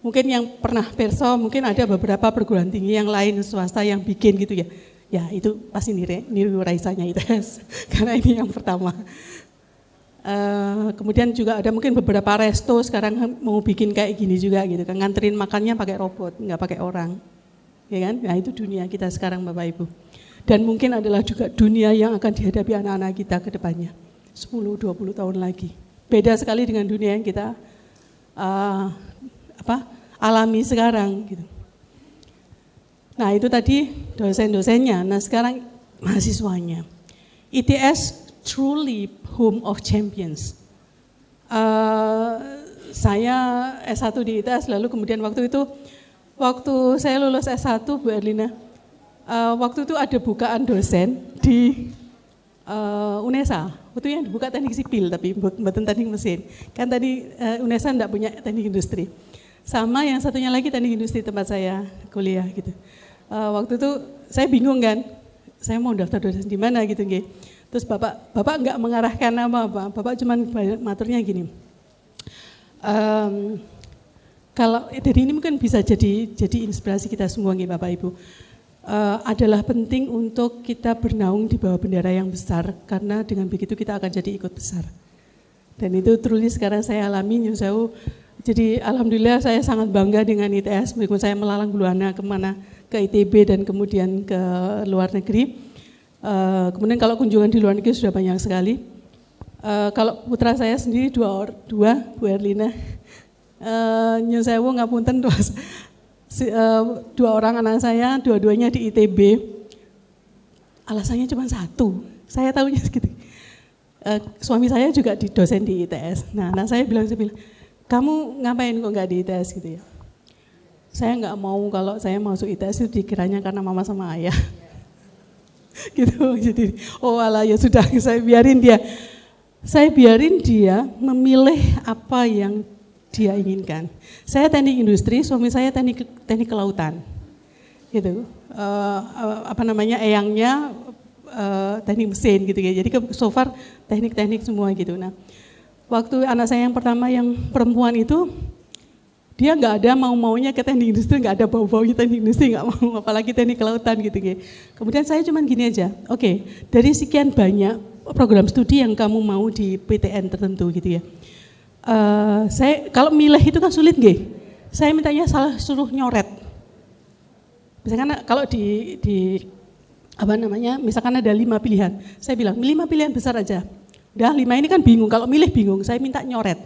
mungkin yang pernah perso, mungkin ada beberapa perguruan tinggi yang lain, swasta yang bikin gitu ya. Ya itu pasti niru Raisanya ITS, karena ini yang pertama. Kemudian juga ada mungkin beberapa resto sekarang mau bikin kayak gini juga gitu kan, nganterin makannya pakai robot, nggak pakai orang, ya kan? Nah itu dunia kita sekarang Bapak Ibu. Dan mungkin adalah juga dunia yang akan dihadapi anak-anak kita ke depannya, 10-20 tahun lagi. Beda sekali dengan dunia yang kita alami sekarang gitu. Nah itu tadi dosen-dosennya, nah sekarang mahasiswanya. ITS truly home of champions. Saya S1 di ITS, lalu kemudian waktu saya lulus S1 Bu Erlina, waktu itu ada bukaan dosen di UNESA, itu yang dibuka teknik sipil tapi bukan teknik mesin. Kan tadi UNESA enggak punya teknik industri. Sama yang satunya lagi teknik industri tempat saya kuliah gitu. Waktu itu saya bingung kan, saya mau daftar dosen di mana gitu nggih. Terus Bapak enggak mengarahkan apa-apa, Bapak cuman maturnya gini. Kalau dari ini mungkin bisa jadi inspirasi kita semua nggih Bapak Ibu. Adalah penting untuk kita bernaung di bawah bendera yang besar, karena dengan begitu kita akan jadi ikut besar. Dan itu truly sekarang saya alami Nyun Sewu. Jadi alhamdulillah saya sangat bangga dengan ITS, meskipun saya melalang buana kemana, ke ITB dan kemudian ke luar negeri. Kemudian kalau kunjungan di luar negeri sudah banyak sekali. Kalau putra saya sendiri dua Bu Erlina, Nyun Sewu ngapunten dua orang anak saya, dua-duanya di ITB. Alasannya cuma satu, saya tahunya segitu. Suami saya juga dosen di ITS. Nah, anak saya bilang, kamu ngapain kok nggak di ITS gitu ya? Saya nggak mau kalau saya masuk ITS itu dikiranya karena mama sama ayah. Gitu, jadi alah ya sudah, saya biarin dia memilih apa yang dia inginkan. Saya teknik industri, suami saya teknik kelautan, gitu. Eyangnya teknik mesin gitu ya. Jadi so far teknik semua gitu. Nah, waktu anak saya yang pertama yang perempuan itu, dia nggak ada maunya ke teknik industri, nggak ada bau-baunya teknik industri, nggak mau, apalagi teknik kelautan gitu. Kemudian saya cuman gini aja, oke, dari sekian banyak program studi yang kamu mau di PTN tertentu gitu ya, saya kalau milih itu kan sulit nggih. Saya mintanya suruh nyoret. Misalkan kalau misalkan ada 5 pilihan, saya bilang 5 pilihan besar aja. Udah 5 ini kan bingung, kalau milih bingung, saya minta nyoret.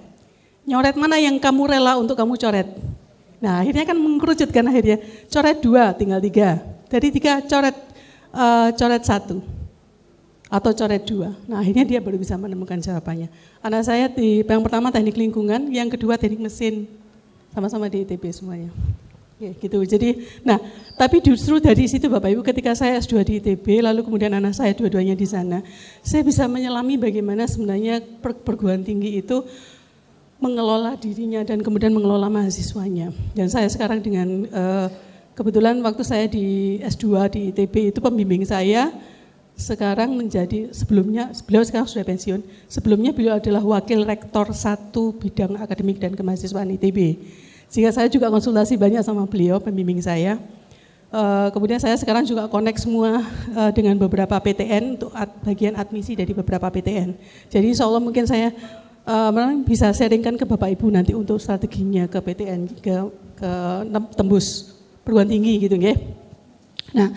Nyoret mana yang kamu rela untuk kamu coret. Nah akhirnya kan mengkerucutkan akhirnya. Coret 2, tinggal 3. Dari 3 coret 1. Atau coret 2. Nah akhirnya dia baru bisa menemukan jawabannya. Anak saya yang pertama teknik lingkungan, yang kedua teknik mesin. Sama-sama di ITB semuanya. Ya, gitu. Jadi, nah tapi justru dari situ Bapak Ibu, ketika saya S2 di ITB, lalu kemudian anak saya dua-duanya di sana, saya bisa menyelami bagaimana sebenarnya perguruan tinggi itu mengelola dirinya dan kemudian mengelola mahasiswanya. Dan saya sekarang dengan kebetulan waktu saya di S2 di ITB itu pembimbing saya sekarang menjadi, sebelumnya beliau sekarang sudah pensiun, sebelumnya beliau adalah wakil rektor 1 bidang akademik dan kemahasiswaan ITB. Sehingga saya juga konsultasi banyak sama beliau, pembimbing saya. Kemudian saya sekarang juga connect semua dengan beberapa PTN untuk bagian admisi dari beberapa PTN. Jadi insya Allah mungkin saya bisa sharingkan ke Bapak Ibu nanti untuk strateginya ke PTN, ke tembus perguruan tinggi gitu ya. Nah,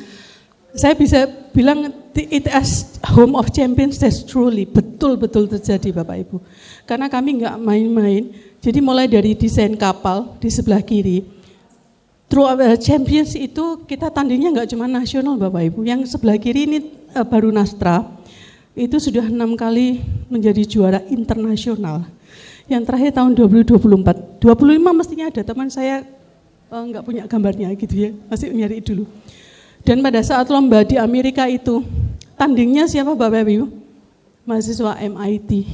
saya bisa bilang ITS Home of Champions, that's truly betul-betul terjadi Bapak Ibu. Karena kami nggak main-main, jadi mulai dari desain kapal di sebelah kiri, Champions itu kita tandingnya nggak cuma nasional Bapak Ibu, yang sebelah kiri ini baru Nastra, itu sudah 6 kali menjadi juara internasional. Yang terakhir tahun 2024, 25 mestinya ada, teman saya nggak punya gambarnya gitu ya, masih nyari dulu. Dan pada saat lomba di Amerika itu, tandingnya siapa Bapak Ibu? Mahasiswa MIT,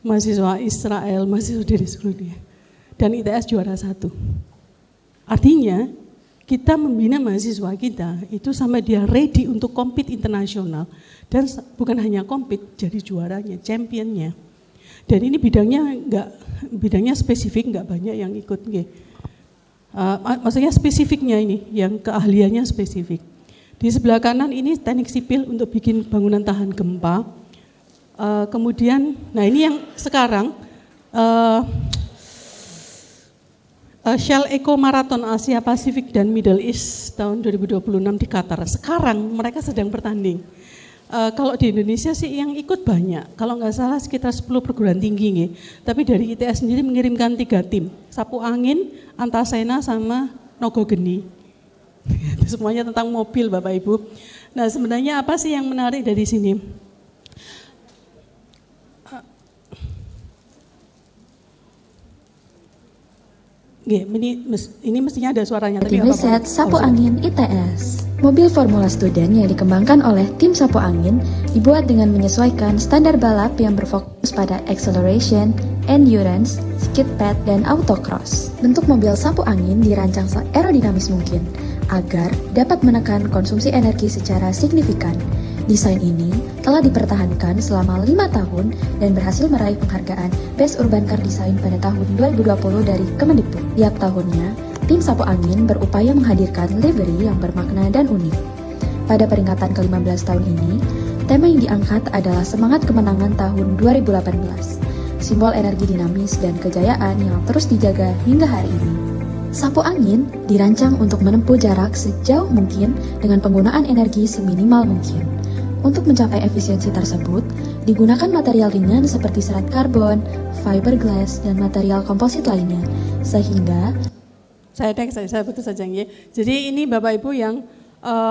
mahasiswa Israel, mahasiswa dari seluruh dunia. Dan ITS juara 1. Artinya, kita membina mahasiswa kita itu sampai dia ready untuk compete internasional. Dan bukan hanya compete, jadi juaranya, championnya. Dan ini bidangnya spesifik, nggak banyak yang ikut. Maksudnya spesifiknya ini, yang keahliannya spesifik. Di sebelah kanan ini teknik sipil untuk bikin bangunan tahan gempa. Kemudian, nah ini yang sekarang Shell Eco Marathon Asia Pasifik dan Middle East tahun 2026 di Qatar. Sekarang mereka sedang bertanding. Kalau di Indonesia sih yang ikut banyak, kalau nggak salah sekitar 10 perguruan tinggi nih. Tapi dari ITS sendiri mengirimkan 3 tim, Sapu Angin, Antasena sama Nogogeni. Itu semuanya tentang mobil Bapak Ibu. Nah sebenarnya apa sih yang menarik dari sini? Ini mestinya ada suaranya. Tim riset Sapu Angin ITS. Mobil Formula Student yang dikembangkan oleh tim Sapu Angin dibuat dengan menyesuaikan standar balap yang berfokus pada acceleration, endurance, skid pad, dan autocross. Bentuk mobil Sapu Angin dirancang seaerodinamis mungkin agar dapat menekan konsumsi energi secara signifikan. Desain ini telah dipertahankan selama 5 tahun dan berhasil meraih penghargaan Best Urban Car Design pada tahun 2020 dari Kemendikbud. Tiap tahunnya, tim Sapu Angin berupaya menghadirkan livery yang bermakna dan unik. Pada peringatan ke-15 tahun ini, tema yang diangkat adalah semangat kemenangan tahun 2018, simbol energi dinamis dan kejayaan yang terus dijaga hingga hari ini. Sapu Angin dirancang untuk menempuh jarak sejauh mungkin dengan penggunaan energi seminimal mungkin. Untuk mencapai efisiensi tersebut, digunakan material ringan seperti serat karbon, fiberglass, dan material komposit lainnya, sehingga saya betul saja ya. Jadi ini Bapak Ibu yang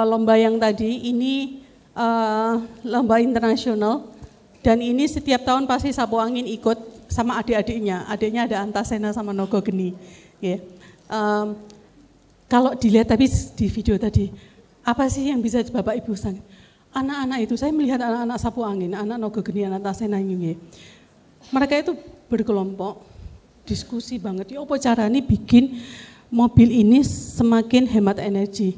lomba yang tadi ini lomba internasional dan ini setiap tahun pasti Sapu Angin ikut sama adik-adiknya. Adiknya ada Antasena sama Nogogeni. Ya. Kalau dilihat tadi di video tadi, apa sih yang bisa Bapak Ibu sang? Anak-anak itu, saya melihat anak-anak Sapu Angin, anak Nogogeni, anak Antasena ini. Mereka itu berkelompok, diskusi banget. Ya apa caranya bikin mobil ini semakin hemat energi.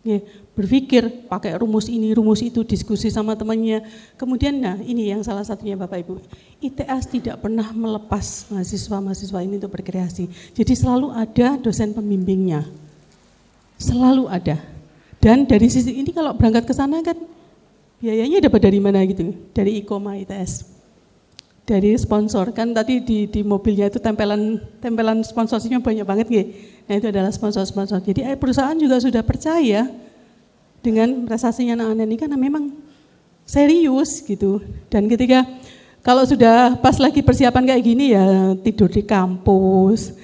Ya, berpikir pakai rumus ini, rumus itu, diskusi sama temannya. Kemudian nah ini yang salah satunya Bapak Ibu. ITS tidak pernah melepas mahasiswa-mahasiswa ini untuk berkreasi. Jadi selalu ada dosen pembimbingnya. Selalu ada. Dan dari sisi ini kalau berangkat ke sana kan biayanya dapat dari mana gitu? Dari IKOMA ITS. Dari sponsor, kan tadi di mobilnya itu tempelan sponsornya banyak banget ya. Nah itu adalah sponsor-sponsor. Jadi perusahaan juga sudah percaya dengan prestasinya anak-anak ini karena memang serius gitu. Dan ketika kalau sudah pas lagi persiapan kayak gini ya tidur di kampus.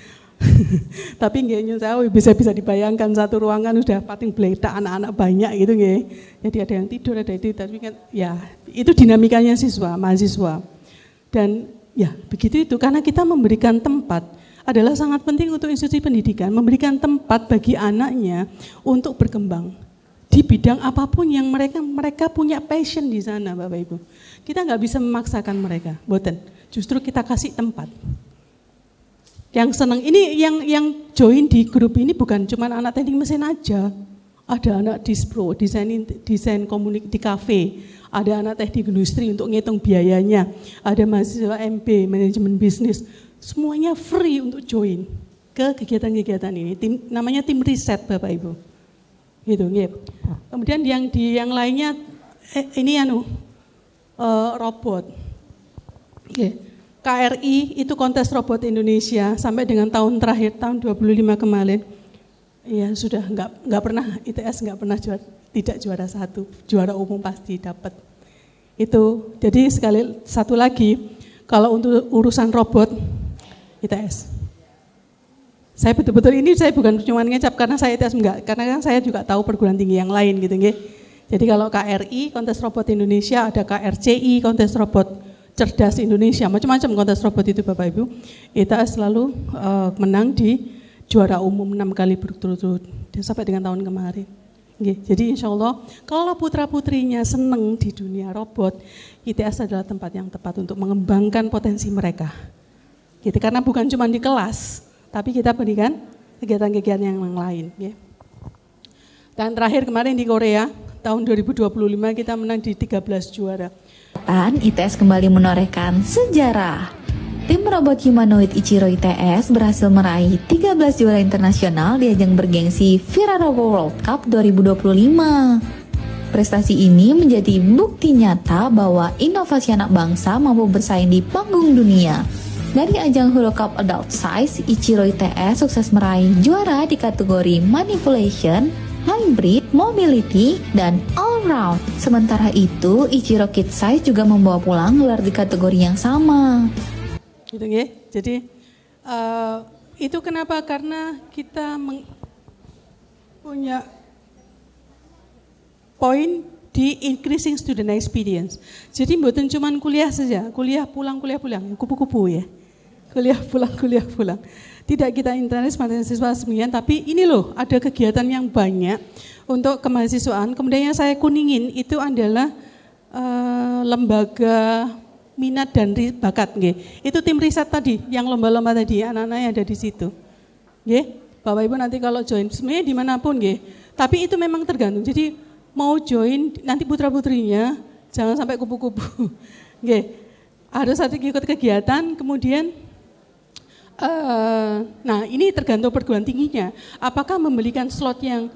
Tapi nggak nyusaha bisa dibayangkan satu ruangan sudah pating beledak anak-anak banyak gitu nggih. Jadi ada yang tidur, ada itu, tapi kan ya itu dinamikanya mahasiswa. Dan ya begitu itu karena kita memberikan tempat adalah sangat penting untuk institusi pendidikan, memberikan tempat bagi anaknya untuk berkembang di bidang apapun yang mereka punya passion di sana Bapak Ibu. Kita nggak bisa memaksakan mereka, boten. Justru kita kasih tempat. Yang senang ini yang join di grup ini bukan cuma anak teknik mesin aja, ada anak dispro, desain komunik di kafe, ada anak teknik industri untuk ngitung biayanya, ada mahasiswa MP, manajemen bisnis, semuanya free untuk join ke kegiatan-kegiatan ini. Namanya tim riset Bapak Ibu. Gitu, gitu. Kemudian yang lainnya ini robot. KRI itu kontes robot Indonesia sampai dengan tahun terakhir tahun 25 kemarin. Ya sudah nggak pernah ITS nggak pernah tidak juara 1, juara umum pasti dapat. Itu jadi satu lagi kalau untuk urusan robot ITS. Saya betul-betul ini saya bukan cuma ngecap karena saya ITS enggak, karena kan saya juga tahu perguruan tinggi yang lain gitu nggih. Jadi kalau KRI kontes robot Indonesia, ada KRCI kontes robot cerdas Indonesia, macam-macam kontes robot itu Bapak Ibu. ITS selalu menang di juara umum 6 kali berturut-turut sampai dengan tahun kemarin. Jadi insya Allah kalau putra-putrinya senang di dunia robot, ITS adalah tempat yang tepat untuk mengembangkan potensi mereka. Gitu, karena bukan cuma di kelas, tapi kita berikan kegiatan-kegiatan yang lain. Dan terakhir kemarin di Korea, tahun 2025 kita menang di 13 juara. ITS kembali menorehkan sejarah. Tim robot humanoid Ichiro ITS berhasil meraih 13 juara internasional di ajang bergengsi Virarobo World Cup 2025. Prestasi ini menjadi bukti nyata bahwa inovasi anak bangsa mampu bersaing di panggung dunia. Dari ajang Hero Cup Adult Size, Ichiro ITS sukses meraih juara di kategori Manipulation, Hybrid, Mobility, dan All-Round. Sementara itu, Ichiro Kid Size juga membawa pulang gelar di kategori yang sama. Gitu ya. Jadi itu kenapa? Karena kita punya poin di increasing student experience. Jadi bukan cuma kuliah saja, kuliah pulang, kupu-kupu ya. Kuliah pulang. Tidak kita internet mahasiswa semuanya, tapi ini loh ada kegiatan yang banyak untuk kemahasiswaan. Kemudian yang saya kuningin itu adalah lembaga minat dan bakat, nggih. Itu tim riset tadi, yang lomba-lomba tadi, anak-anak yang ada di situ. Nggih, Bapak Ibu nanti kalau join, sebenarnya dimanapun, nggih. Tapi itu memang tergantung, jadi mau join, nanti putra-putrinya, jangan sampai kupu-kupu. Nggih, harus ada ikut kegiatan, kemudian, nah ini tergantung perguruan tingginya. Apakah memberikan slot yang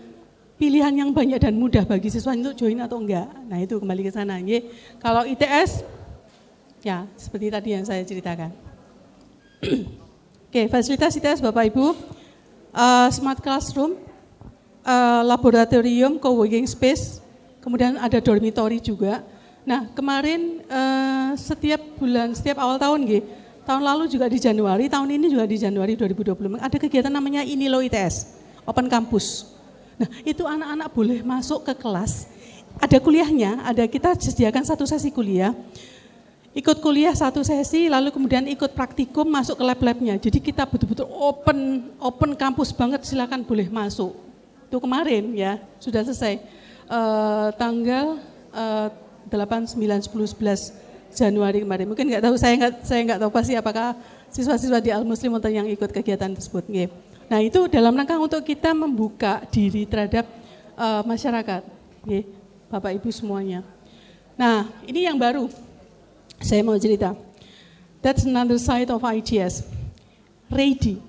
pilihan yang banyak dan mudah bagi siswa untuk join atau enggak. Nah itu kembali ke sana, nggih. Kalau ITS, ya, seperti tadi yang saya ceritakan. Oke, fasilitas ITS Bapak Ibu, smart classroom, laboratorium, co-working space, kemudian ada dormitory juga. Nah, kemarin setiap awal tahun, tahun lalu juga di Januari, tahun ini juga di Januari 2020, ada kegiatan namanya Inilo ITS, Open Campus. Nah, itu anak-anak boleh masuk ke kelas, ada kuliahnya, kita sediakan satu sesi kuliah, ikut kuliah satu sesi, lalu kemudian ikut praktikum masuk ke lab-labnya. Jadi kita betul-betul open kampus banget, silakan boleh masuk. Itu kemarin ya, sudah selesai. Tanggal 8, 9, 10, 11 Januari kemarin. Mungkin nggak tahu, saya nggak tahu pasti apakah siswa-siswa di Al-Muslim yang ikut kegiatan tersebut. Nah itu dalam rangka untuk kita membuka diri terhadap masyarakat, Bapak Ibu semuanya. Nah ini yang baru. Saya mau cerita. That's another side of ITS. REIDI,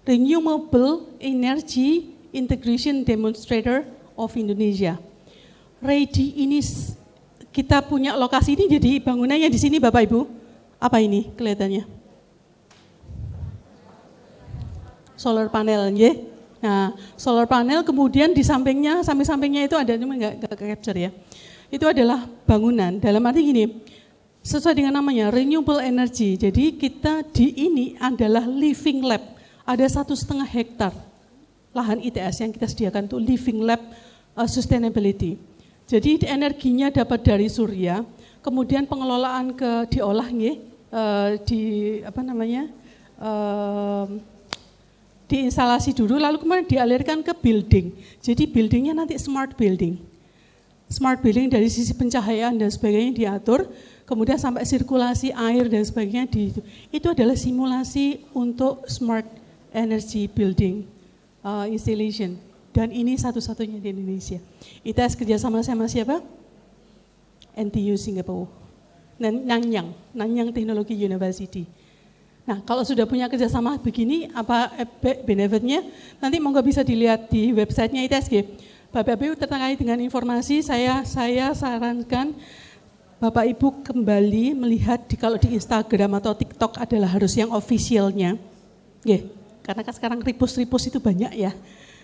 Renewable Energy Integration Demonstrator of Indonesia. REIDI ini kita punya lokasi ini, jadi bangunannya di sini Bapak Ibu. Apa ini kelihatannya? Solar panel, ya. Nah, solar panel kemudian di samping sampingnya itu ada, cuma nggak capture ya. Itu adalah bangunan. Dalam arti gini. Sesuai dengan namanya, renewable energy. Jadi kita di ini adalah living lab. Ada 1,5 hektar lahan ITS yang kita sediakan untuk living lab sustainability. Jadi energinya dapat dari surya, kemudian pengelolaan diolahnya diinstalasi dulu, lalu kemudian dialirkan ke building. Jadi buildingnya nanti smart building. Smart building dari sisi pencahayaan dan sebagainya diatur, kemudian sampai sirkulasi air dan sebagainya itu adalah simulasi untuk smart energy building installation. Dan ini satu-satunya di Indonesia. ITS kerjasama sama siapa? NTU Singapore. Nanyang Technology University. Nah, kalau sudah punya kerjasama begini, apa benefitnya? Nanti monggo bisa dilihat di websitenya ITSG. Bapak Ibu terkait dengan informasi, saya sarankan Bapak Ibu kembali melihat kalau di Instagram atau TikTok adalah harus yang officialnya. Karena kan sekarang repost itu banyak ya.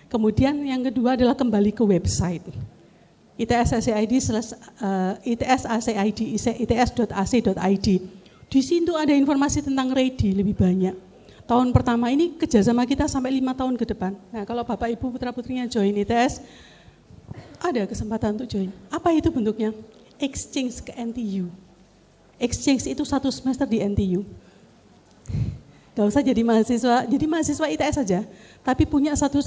Kemudian yang kedua adalah kembali ke website its.ac.id. Di situ ada informasi tentang ready lebih banyak. Tahun pertama ini kerjasama kita sampai 5 tahun ke depan. Nah, kalau Bapak Ibu putra-putrinya join ITS, ada kesempatan untuk join. Apa itu bentuknya? Exchange ke NTU. Exchange itu 1 semester di NTU. Gak usah jadi mahasiswa ITS saja, tapi punya satu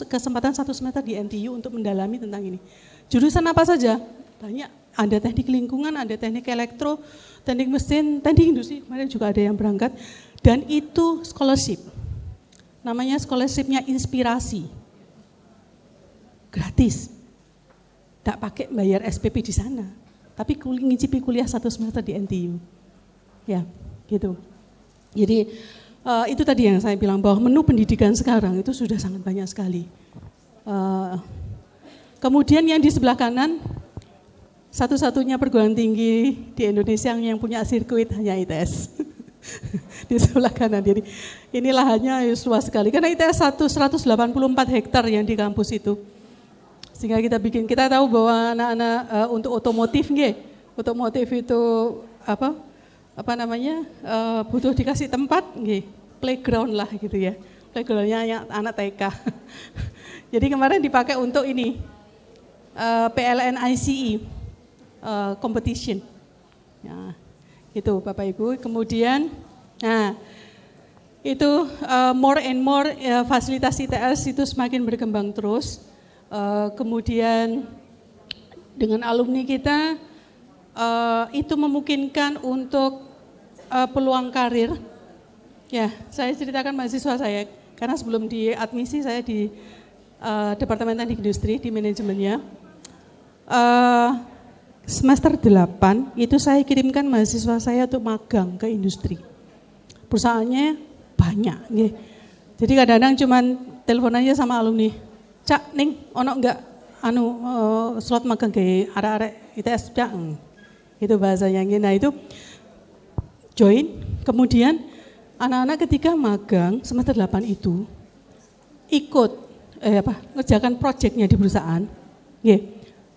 kesempatan 1 semester di NTU untuk mendalami tentang ini. Jurusan apa saja? Banyak, ada teknik lingkungan, ada teknik elektro, teknik mesin, teknik industri, kemarin juga ada yang berangkat. Dan itu scholarship, namanya scholarshipnya Inspirasi, gratis, tak pakai bayar SPP di sana, tapi ngicipi kuliah 1 semester di NTU. Ya, gitu. Jadi, itu tadi yang saya bilang bahwa menu pendidikan sekarang itu sudah sangat banyak sekali. Kemudian yang di sebelah kanan, satu-satunya perguruan tinggi di Indonesia yang punya sirkuit hanya ITS. Di sebelah kanan, jadi ini lahannya luas sekali. Karena ITS 184 hektar yang di kampus itu. Sehingga kita tahu bahwa anak-anak untuk otomotif itu butuh dikasih tempat, playground lah gitu ya, playgroundnya anak TK. Jadi kemarin dipakai untuk ini PLN ICE competition. Nah, itu Bapak Ibu. Kemudian, nah itu more and more fasilitas ITS itu semakin berkembang terus. Kemudian dengan alumni kita itu memungkinkan untuk peluang karir. Ya, saya ceritakan mahasiswa saya, karena sebelum diadmisi saya di Departemen Teknik Industri di manajemennya. Semester 8 itu saya kirimkan mahasiswa saya untuk magang ke industri. Perusahaannya banyak. Jadi kadang-kadang cuman telepon aja sama alumni. Cak, Ning, ono enggak slot magang ke arek-arek ITS? Cak, itu bahasanya. Nah itu join, kemudian anak-anak ketika magang semester 8 itu ikut ngerjakan proyeknya di perusahaan.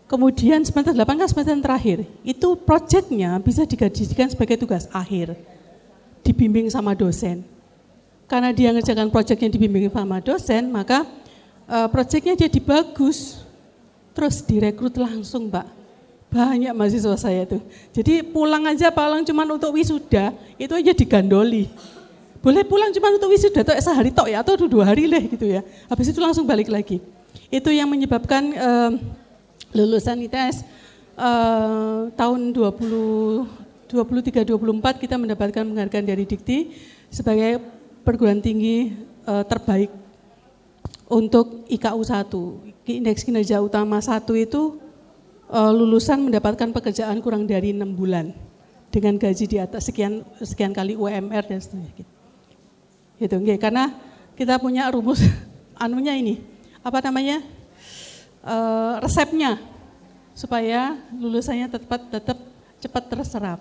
Kemudian semester 8 kan semester yang terakhir, itu proyeknya bisa dijadikan sebagai tugas akhir, dibimbing sama dosen. Karena dia ngerjakan proyeknya dibimbing sama dosen, maka proyeknya jadi bagus, terus direkrut langsung, Pak. Banyak mahasiswa saya tuh. Jadi pulang aja paling cuma untuk wisuda, itu aja digandoli. Boleh pulang cuma untuk wisuda, atau sehari tok ya, atau 2 hari lah gitu ya. Habis itu langsung balik lagi. Itu yang menyebabkan lulusan ITS tahun 23-24 kita mendapatkan penghargaan dari Dikti sebagai perguruan tinggi terbaik untuk IKU 1. Indeks kinerja utama 1 itu lulusan mendapatkan pekerjaan kurang dari 6 bulan dengan gaji di atas sekian kali UMR dan seterusnya. Gitu, karena kita punya rumus resepnya supaya lulusannya tetap cepat terserap.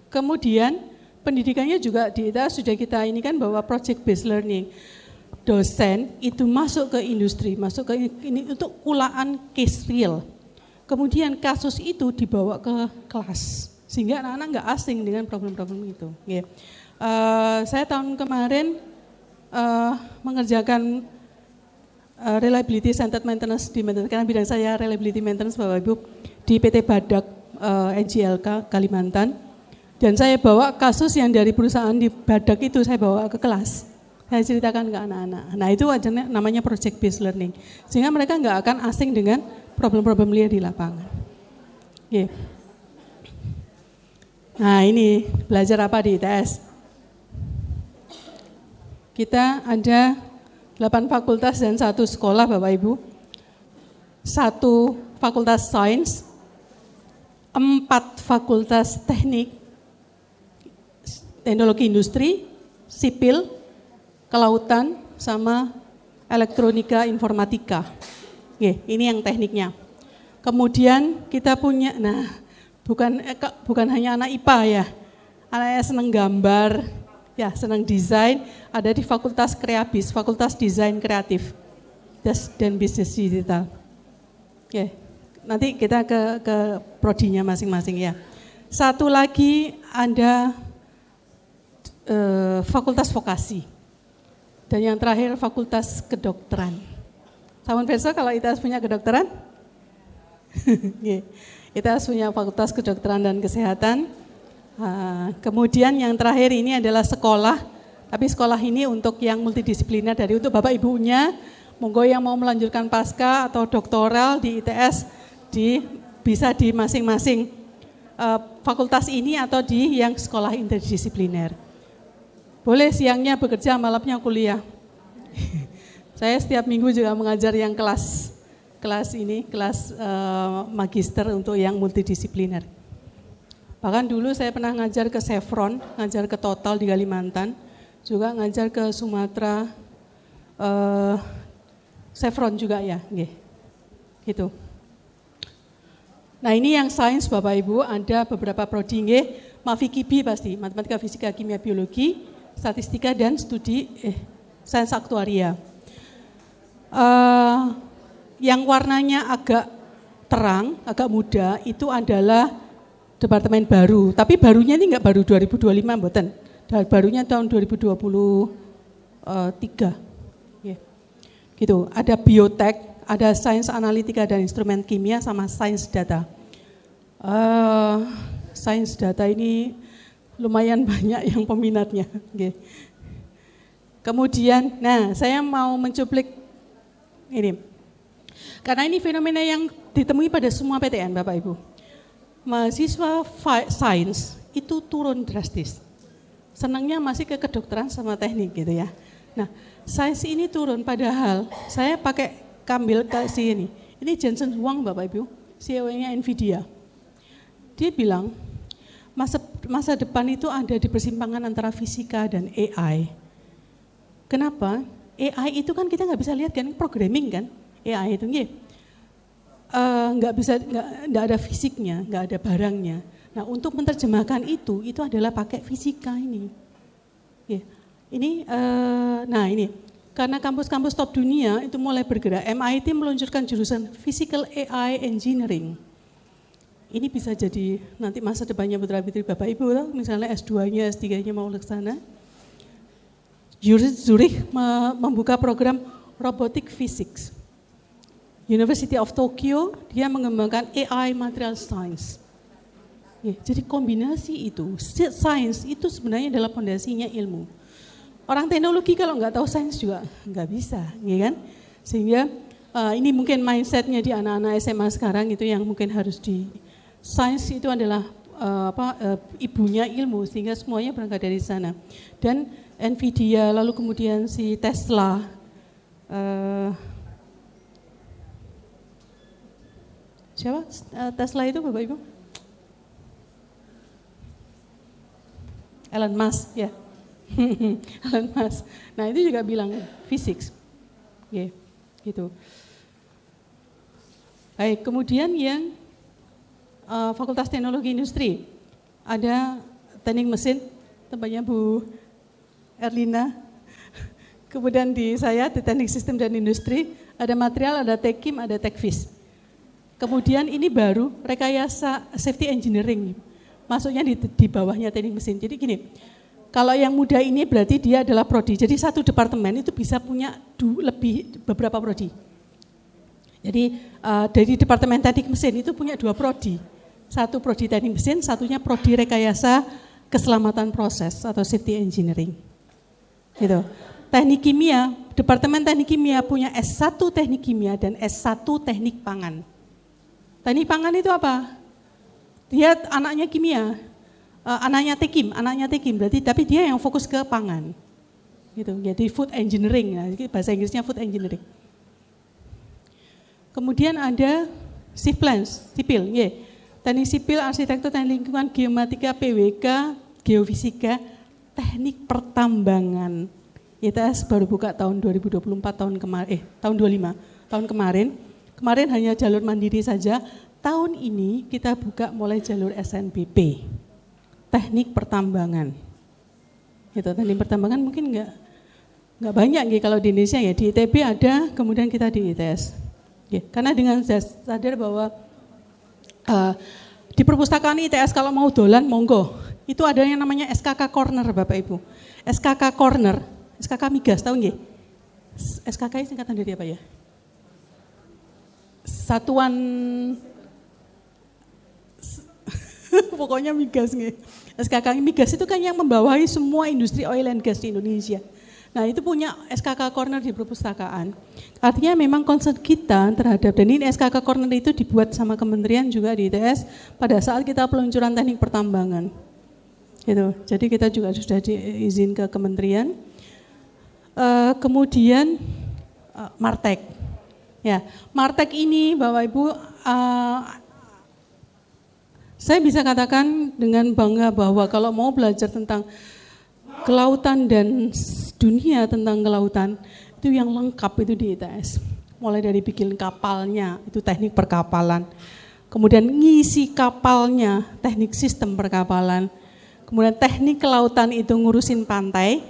Kemudian pendidikannya juga di ITS sudah kita ini kan bahwa project based learning. Dosen itu masuk ke industri, masuk ke ini untuk kulaan case real. Kemudian kasus itu dibawa ke kelas sehingga anak-anak nggak asing dengan problem-problem itu. Saya tahun kemarin mengerjakan reliability centered maintenance di maintenance, karena bidang saya reliability maintenance Bapak Ibu di PT Badak NGLK Kalimantan, dan saya bawa kasus yang dari perusahaan di Badak itu saya bawa ke kelas, saya ceritakan ke anak-anak. Nah itu wajarnya namanya project based learning, sehingga mereka nggak akan asing dengan problem-problem liar di lapangan. Nah ini belajar apa di ITS? kita ada 8 fakultas dan 1 sekolah Bapak Ibu. 1 fakultas sains, 4 fakultas teknik, teknologi industri, sipil, kelautan, sama elektronika informatika. Ini yang tekniknya. Kemudian kita punya, bukan hanya anak IPA ya, anaknya senang gambar, ya senang desain, ada di Fakultas Kreabis, Fakultas Desain Kreatif dan Bisnis Digital. Nanti kita ke prodinya masing-masing ya. Satu lagi ada Fakultas Vokasi. Dan yang terakhir Fakultas Kedokteran. Sampun pirsa kalau ITS punya kedokteran? ITS punya Fakultas Kedokteran dan Kesehatan. Kemudian yang terakhir ini adalah sekolah, tapi sekolah ini untuk yang multidisipliner, dari untuk Bapak Ibunya, monggo yang mau melanjutkan pasca atau doktoral di ITS bisa di masing-masing fakultas ini atau di yang sekolah interdisipliner. Boleh siangnya bekerja, malamnya kuliah. Saya setiap minggu juga mengajar yang kelas magister untuk yang multidisipliner. Bahkan dulu saya pernah ngajar ke Chevron, ngajar ke Total di Kalimantan, juga ngajar ke Sumatera, Chevron juga ya, gitu. Nah ini yang sains Bapak Ibu, ada beberapa prodi, Mafikibi pasti, matematika, fisika, kimia, biologi, statistika dan studi sains aktuaria. Yang warnanya agak terang, agak muda, itu adalah departemen baru, tapi barunya ini enggak baru 2025 mboten. Barunya tahun 2023. Gitu. Ada biotek, ada sains analitika dan instrumen kimia sama sains data. Sains data ini lumayan banyak yang peminatnya. Kemudian, saya mau mencuplik ini. Karena ini fenomena yang ditemui pada semua PTN Bapak Ibu. Mahasiswa sains itu turun drastis. Senangnya masih ke kedokteran sama teknik gitu ya. Nah, sains ini turun padahal saya pakai kambil kasih ini. Ini Jensen Huang Bapak Ibu, CEO-nya Nvidia. Dia bilang masa depan itu ada di persimpangan antara fisika dan AI. Kenapa? AI itu kan kita nggak bisa lihat kan, programming kan, AI itu nggak ada fisiknya, nggak ada barangnya. Nah untuk menerjemahkan itu adalah pakai fisika ini. Ini karena kampus-kampus top dunia itu mulai bergerak. MIT meluncurkan jurusan Physical AI Engineering. Ini bisa jadi nanti masa depannya putra-putri Bapak Ibu, misalnya S2-nya, S3-nya mau ke sana. Zurich membuka program Robotic Physics. University of Tokyo, dia mengembangkan AI Material Science. Jadi kombinasi itu, sains itu sebenarnya adalah fondasinya ilmu. Orang teknologi kalau nggak tahu sains juga nggak bisa, ya kan? Sehingga ini mungkin mindsetnya di anak-anak SMA sekarang itu yang mungkin harus sains itu adalah ibunya ilmu, sehingga semuanya berangkat dari sana. Dan Nvidia, lalu kemudian si Tesla, siapa Tesla itu Bapak Ibu? Elon Musk, ya. Elon Musk. Nah itu juga bilang physics, gitu. Baik, kemudian yang Fakultas Teknologi Industri, ada teknik mesin, tempatnya Bu Erlina. Kemudian di saya, di teknik sistem dan industri, ada material, ada tekim, ada tekvis. Kemudian ini baru rekayasa safety engineering, masuknya di bawahnya teknik mesin. Jadi gini, kalau yang muda ini berarti dia adalah prodi, jadi satu departemen itu bisa punya beberapa prodi. Jadi dari departemen teknik mesin itu punya 2 prodi, satu prodi teknik mesin, satunya prodi rekayasa keselamatan proses atau safety engineering. Gitu. Teknik kimia, departemen teknik kimia punya S1 teknik kimia dan S1 teknik pangan. Teknik pangan itu apa? Dia anaknya kimia, anaknya tekim berarti, tapi dia yang fokus ke pangan. gitu. Jadi food engineering, nah, bahasa Inggrisnya food engineering. Kemudian ada sipil, teknik sipil, arsitektur, teknik lingkungan, geomatika, PWK, geofisika, teknik pertambangan. ITS baru buka tahun 2024, tahun 25, tahun kemarin. Kemarin hanya jalur mandiri saja. Tahun ini kita buka mulai jalur SNBP, teknik pertambangan. Itu teknik pertambangan mungkin nggak banyak gitu kalau di Indonesia ya. Di ITB ada, kemudian kita di ITS. Ya, karena dengan sadar bahwa di perpustakaan ITS kalau mau dolan monggo, itu ada yang namanya SKK Corner Bapak Ibu. SKK Corner, SKK Migas tahu nggih? SKK ini singkatan dari apa ya? Satuan pokoknya migas nih. SKK migas itu kan yang membawahi semua industri oil and gas di Indonesia. Nah itu punya SKK Corner di perpustakaan. Artinya memang concern kita terhadap, dan ini SKK Corner itu dibuat sama kementerian juga di ITS pada saat kita peluncuran teknik pertambangan. Gitu. Jadi kita juga sudah diizin ke kementerian. Kemudian Martek. Ya, Martek ini Bapak Ibu, saya bisa katakan dengan bangga bahwa kalau mau belajar tentang kelautan dan dunia tentang kelautan, itu yang lengkap itu di ITS. Mulai dari bikin kapalnya, itu teknik perkapalan. Kemudian ngisi kapalnya, teknik sistem perkapalan. Kemudian teknik kelautan itu ngurusin pantai.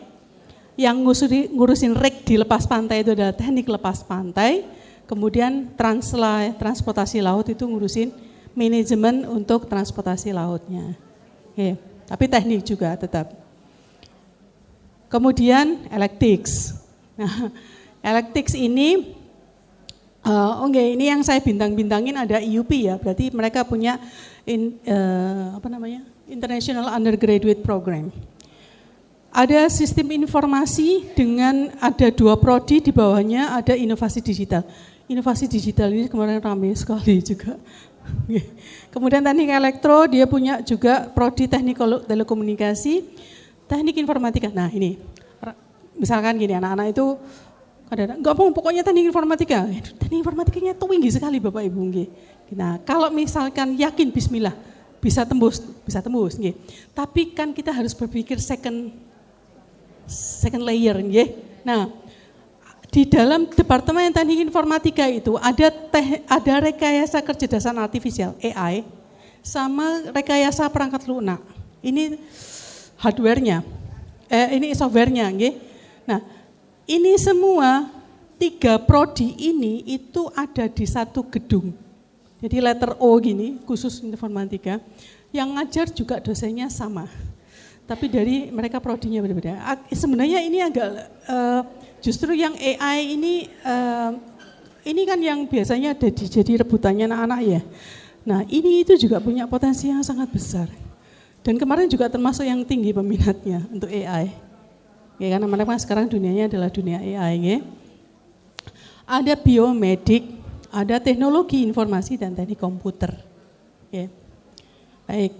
Yang ngurusin rig di lepas pantai itu adalah teknik lepas pantai. Kemudian transportasi laut itu ngurusin manajemen untuk transportasi lautnya. Oke, tapi teknik juga tetap. Kemudian electrics. Nah, electrics ini, ini yang saya bintang-bintangin ada IUP ya, berarti mereka punya International Undergraduate Program. Ada sistem informasi dengan ada 2 prodi di bawahnya, ada inovasi digital. Inovasi digital ini kemarin ramai sekali juga. Kemudian teknik elektro, dia punya juga prodi teknik telekomunikasi, teknik informatika. Nah ini, misalkan gini, anak-anak itu kadang-kadang, enggak mau pokoknya teknik informatika. Teknik informatikanya tinggi sekali Bapak Ibu. Nah kalau misalkan yakin bismillah, bisa tembus. Tapi kan kita harus berpikir second layer. Nah di dalam Departemen Teknik Informatika itu ada rekayasa kecerdasan artifisial AI sama rekayasa perangkat lunak. Ini hardware-nya, ini software-nya. Nah ini semua 3 prodi ini itu ada di satu gedung. Jadi letter O gini, khusus informatika. Yang ngajar juga dosennya sama. Tapi dari mereka prodinya berbeda. Sebenarnya ini agak justru yang AI ini kan yang biasanya jadi rebutannya anak-anak ya. Nah ini itu juga punya potensi yang sangat besar. Dan kemarin juga termasuk yang tinggi peminatnya untuk AI. Ya, karena mereka sekarang dunianya adalah dunia AI. Ya. Ada biomedik, ada teknologi informasi dan teknik komputer. Ya. Baik,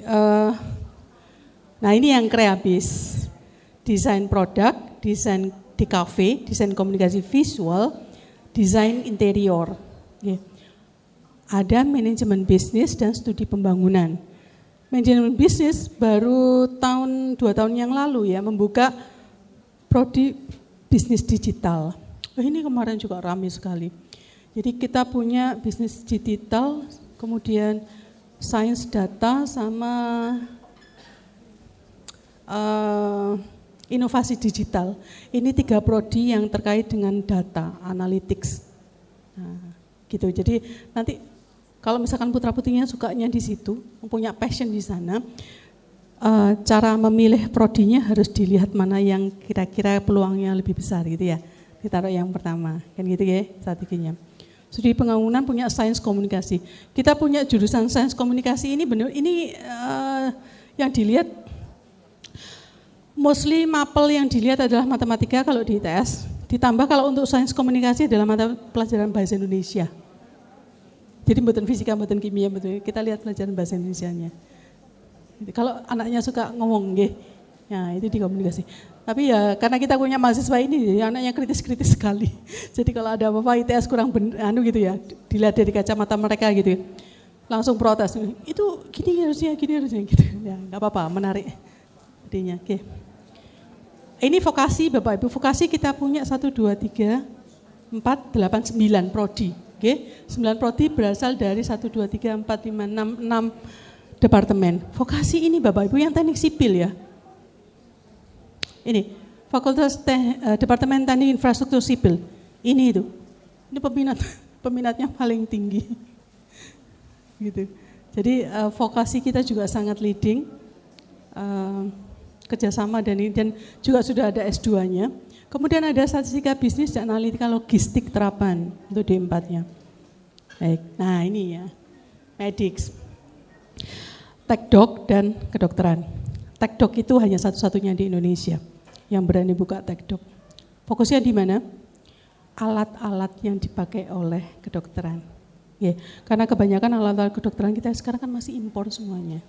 nah ini yang kreabis, desain produk, desain DKV, desain komunikasi visual, desain interior. Ya. Ada manajemen bisnis dan studi pembangunan. Manajemen bisnis baru 2 tahun yang lalu ya membuka prodi bisnis digital. Ini kemarin juga ramai sekali. Jadi kita punya bisnis digital, kemudian sains data sama inovasi digital. Ini 3 prodi yang terkait dengan data, analytics. Nah, gitu. Jadi nanti kalau misalkan putra-putrinya sukanya di situ, punya passion di sana, cara memilih prodinya harus dilihat mana yang kira-kira peluangnya lebih besar gitu ya. Ditaruh yang pertama, kan gitu ya strateginya. Studi pembangunan punya sains komunikasi. Kita punya jurusan sains komunikasi ini benar ini yang dilihat mostly mapel yang dilihat adalah matematika kalau di ITS. Ditambah kalau untuk sains komunikasi adalah mata pelajaran bahasa Indonesia. Jadi bukan fisika, bukan kimia, betul. Kita lihat pelajaran bahasa Indonesianya. Kalau anaknya suka ngomong, ya itu di komunikasi. Tapi ya karena kita punya mahasiswa ini, ya, anaknya kritis-kritis sekali. Jadi kalau ada apa-apa ITS kurang gitu ya, dilihat dari kacamata mereka gitu ya, langsung protes. Itu gini harusnya gitu. Ya nggak apa-apa, menarik idenya. Oke. Ini vokasi Bapak Ibu, vokasi kita punya 1, 2, 3, 4, 8, 9 prodi. Oke, 9 prodi berasal dari 1, 2, 3, 4, 5, 6 departemen. Vokasi ini Bapak Ibu yang teknik sipil ya. Ini Fakultas Departemen Teknik Infrastruktur Sipil. Ini itu. Ini peminatnya paling tinggi. Gitu. Jadi vokasi kita juga sangat leading. Kerjasama dan juga sudah ada S2-nya. Kemudian ada statistika bisnis dan analitika logistik terapan untuk D4-nya. Baik. Nah, ini ya. Medics. Tekdok dan kedokteran. Tekdok itu hanya satu-satunya di Indonesia yang berani buka tekdok. Fokusnya di mana? Alat-alat yang dipakai oleh kedokteran. Ya, karena kebanyakan alat-alat kedokteran kita sekarang kan masih impor semuanya.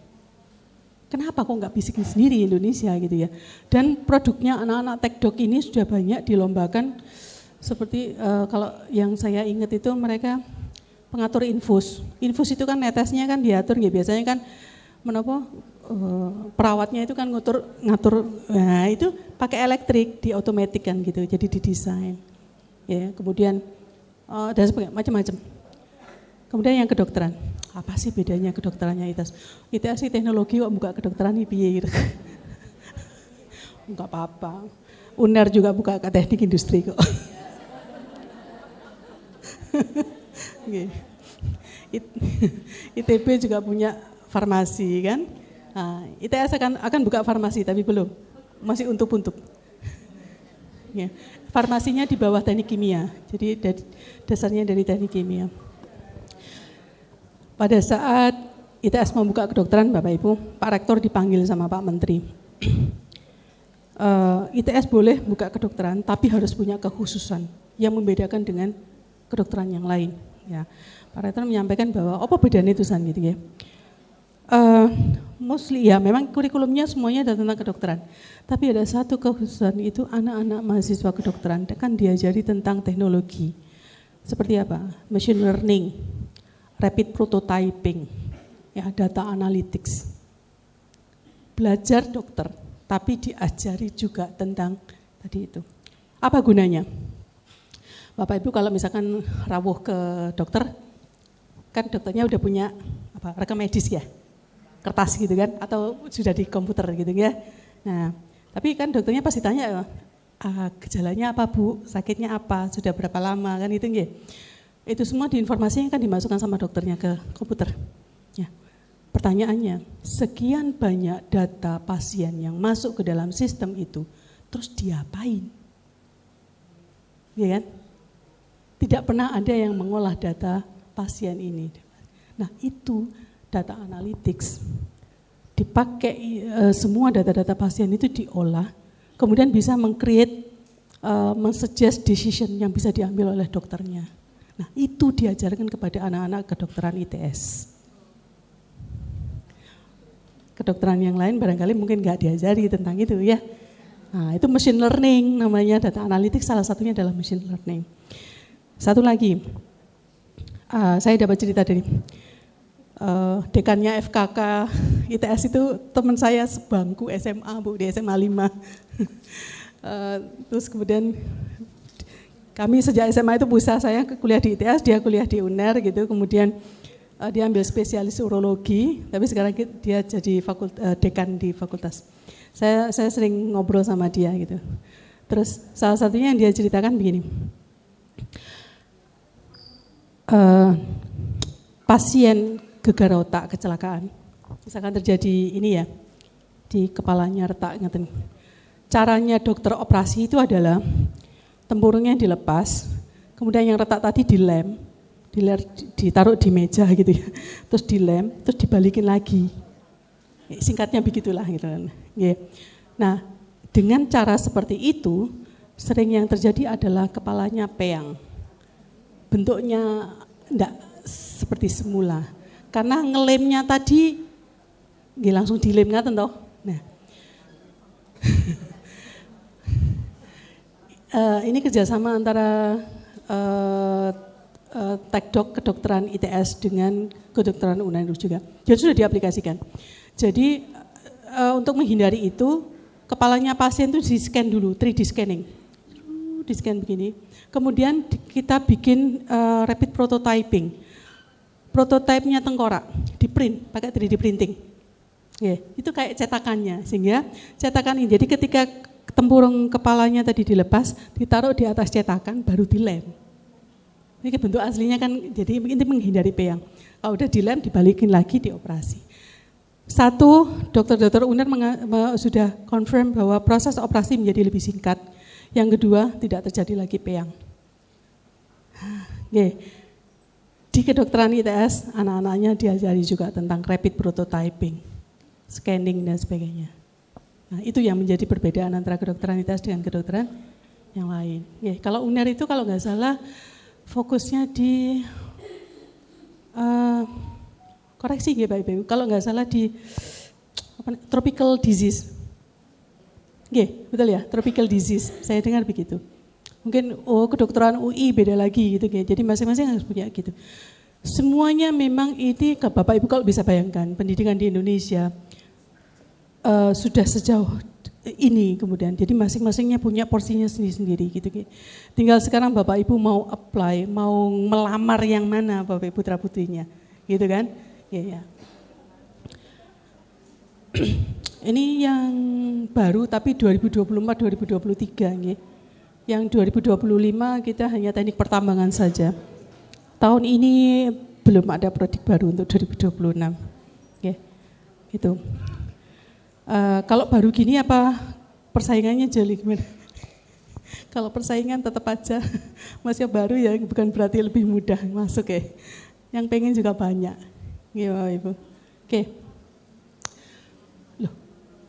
Kenapa kok nggak bikin sendiri Indonesia gitu ya? Dan produknya anak-anak tekdok ini sudah banyak dilombakan seperti kalau yang saya ingat itu mereka pengatur infus. Infus itu kan netesnya kan diatur ya, biasanya kan perawatnya itu kan ngatur, nah itu pakai elektrik, diotomatik kan gitu, jadi didesain. Ya, kemudian dan sebagainya macam-macam. Kemudian yang kedokteran, apa sih bedanya kedokterannya ITS? ITS sih teknologi kok buka kedokteran nih piye? Enggak apa-apa. UNER juga buka teknik industri kok. ITB juga punya farmasi kan? Nah, ITS akan buka farmasi tapi belum, masih untuk. Ya, farmasinya di bawah teknik kimia, jadi dasarnya dari teknik kimia. Pada saat ITS membuka kedokteran, Bapak Ibu, Pak Rektor dipanggil sama Pak Menteri. ITS boleh buka kedokteran, tapi harus punya kekhususan yang membedakan dengan kedokteran yang lain. Ya, Pak Rektor menyampaikan bahwa apa bedanya itu gitu ya. Mostly ya memang kurikulumnya semuanya ada tentang kedokteran, tapi ada satu kekhususan itu anak-anak mahasiswa kedokteran kan diajari tentang teknologi seperti apa, machine learning, rapid prototyping, ya data analytics, belajar dokter tapi diajari juga tentang tadi itu. Apa gunanya? Bapak Ibu kalau misalkan rawuh ke dokter, kan dokternya udah punya rekam medis ya, kertas gitu kan, atau sudah di komputer gitu ya. Nah, tapi kan dokternya pasti tanya, gejalanya apa Bu, sakitnya apa, sudah berapa lama kan itu ya. Itu semua diinformasinya kan dimasukkan sama dokternya ke komputer. Ya. Pertanyaannya, sekian banyak data pasien yang masuk ke dalam sistem itu, terus diapain? Ya kan? Tidak pernah ada yang mengolah data pasien ini. Nah itu data analytics, dipakai semua data-data pasien itu diolah, kemudian bisa meng-create, men-suggest decision yang bisa diambil oleh dokternya. Nah itu diajarkan kepada anak-anak kedokteran ITS. Kedokteran yang lain barangkali mungkin nggak diajari tentang itu ya. Nah itu machine learning namanya, data analytics salah satunya adalah machine learning. Satu lagi, saya dapat cerita dari dekannya FKK ITS itu teman saya sebangku SMA Bu, di SMA 5. Terus kemudian kami sejak SMA itu pusat, saya kuliah di ITS, dia kuliah di UNER gitu, kemudian dia ambil spesialis urologi, tapi sekarang dia jadi dekan di fakultas. Saya sering ngobrol sama dia gitu. Terus salah satunya yang dia ceritakan begini, pasien gegar otak kecelakaan, misalkan terjadi ini ya, di kepalanya retak, ngeten. Caranya dokter operasi itu adalah tempurungnya dilepas, kemudian yang retak tadi dilem, ditaruh di meja gitu ya, terus dilem, terus dibalikin lagi. Singkatnya begitulah gitu kan. Nah, dengan cara seperti itu, sering yang terjadi adalah kepalanya peyang. Bentuknya enggak seperti semula. Karena ngelemnya tadi langsung dilem ngaten toh. Nah. Ini kerjasama antara Tekdok Kedokteran ITS dengan Kedokteran UNER juga. Jadi sudah diaplikasikan. Jadi untuk menghindari itu, kepalanya pasien itu di-scan dulu, 3D scanning. Di-scan begini. Kemudian kita bikin rapid prototyping. Prototipenya tengkorak, di-print, pakai 3D printing. Itu kayak cetakannya, sehingga cetakan ini, jadi ketika tempurung kepalanya tadi dilepas, ditaruh di atas cetakan, baru dilem. Ini bentuk aslinya kan, jadi ini menghindari peyang. Kalau udah dilem, dibalikin lagi, dioperasi. Satu, dokter-dokter UNER sudah confirm bahwa proses operasi menjadi lebih singkat. Yang kedua, tidak terjadi lagi peyang. Di kedokteran ITS, anak-anaknya diajari juga tentang rapid prototyping, scanning dan sebagainya. Nah, itu yang menjadi perbedaan antara kedokteran ITS dengan kedokteran yang lain. Kalau UNER itu kalau nggak salah fokusnya di koreksi ya Pak Ibu, kalau nggak salah di tropical disease. Betul ya, tropical disease. Saya dengar begitu. Mungkin kedokteran UI beda lagi gitu. Jadi masing-masing harus punya gitu. Semuanya memang ini Bapak Ibu kalau bisa bayangkan pendidikan di Indonesia sudah sejauh ini kemudian. Jadi masing-masingnya punya porsinya sendiri-sendiri gitu. Tinggal sekarang Bapak Ibu mau apply, mau melamar yang mana Bapak Ibu putra-putrinya. Gitu kan? Ya. Ini yang baru tapi 2024-2023 Yang 2025 kita hanya teknik pertambangan saja. Tahun ini belum ada prodik baru untuk 2026. Gitu. Kalau baru gini apa persaingannya jeli gimana? Kalau persaingan tetap aja masih baru ya, bukan berarti lebih mudah masuk Yang pengen juga banyak. Ibu.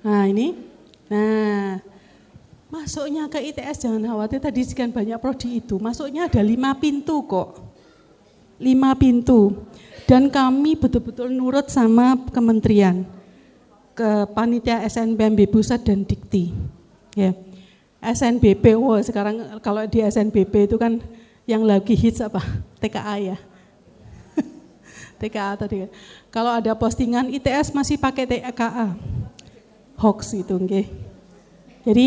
Nah ini, masuknya ke ITS jangan khawatir, tadi sekian banyak prodi itu, masuknya ada 5 pintu kok. 5 pintu. Dan kami betul-betul nurut sama kementerian, ke panitia SNBMB Pusat dan Dikti. SNBP, sekarang kalau di SNBP itu kan yang lagi hits apa? TKA ya. TKA tadi. Kalau ada postingan ITS masih pakai TKA. Hoax itu, Jadi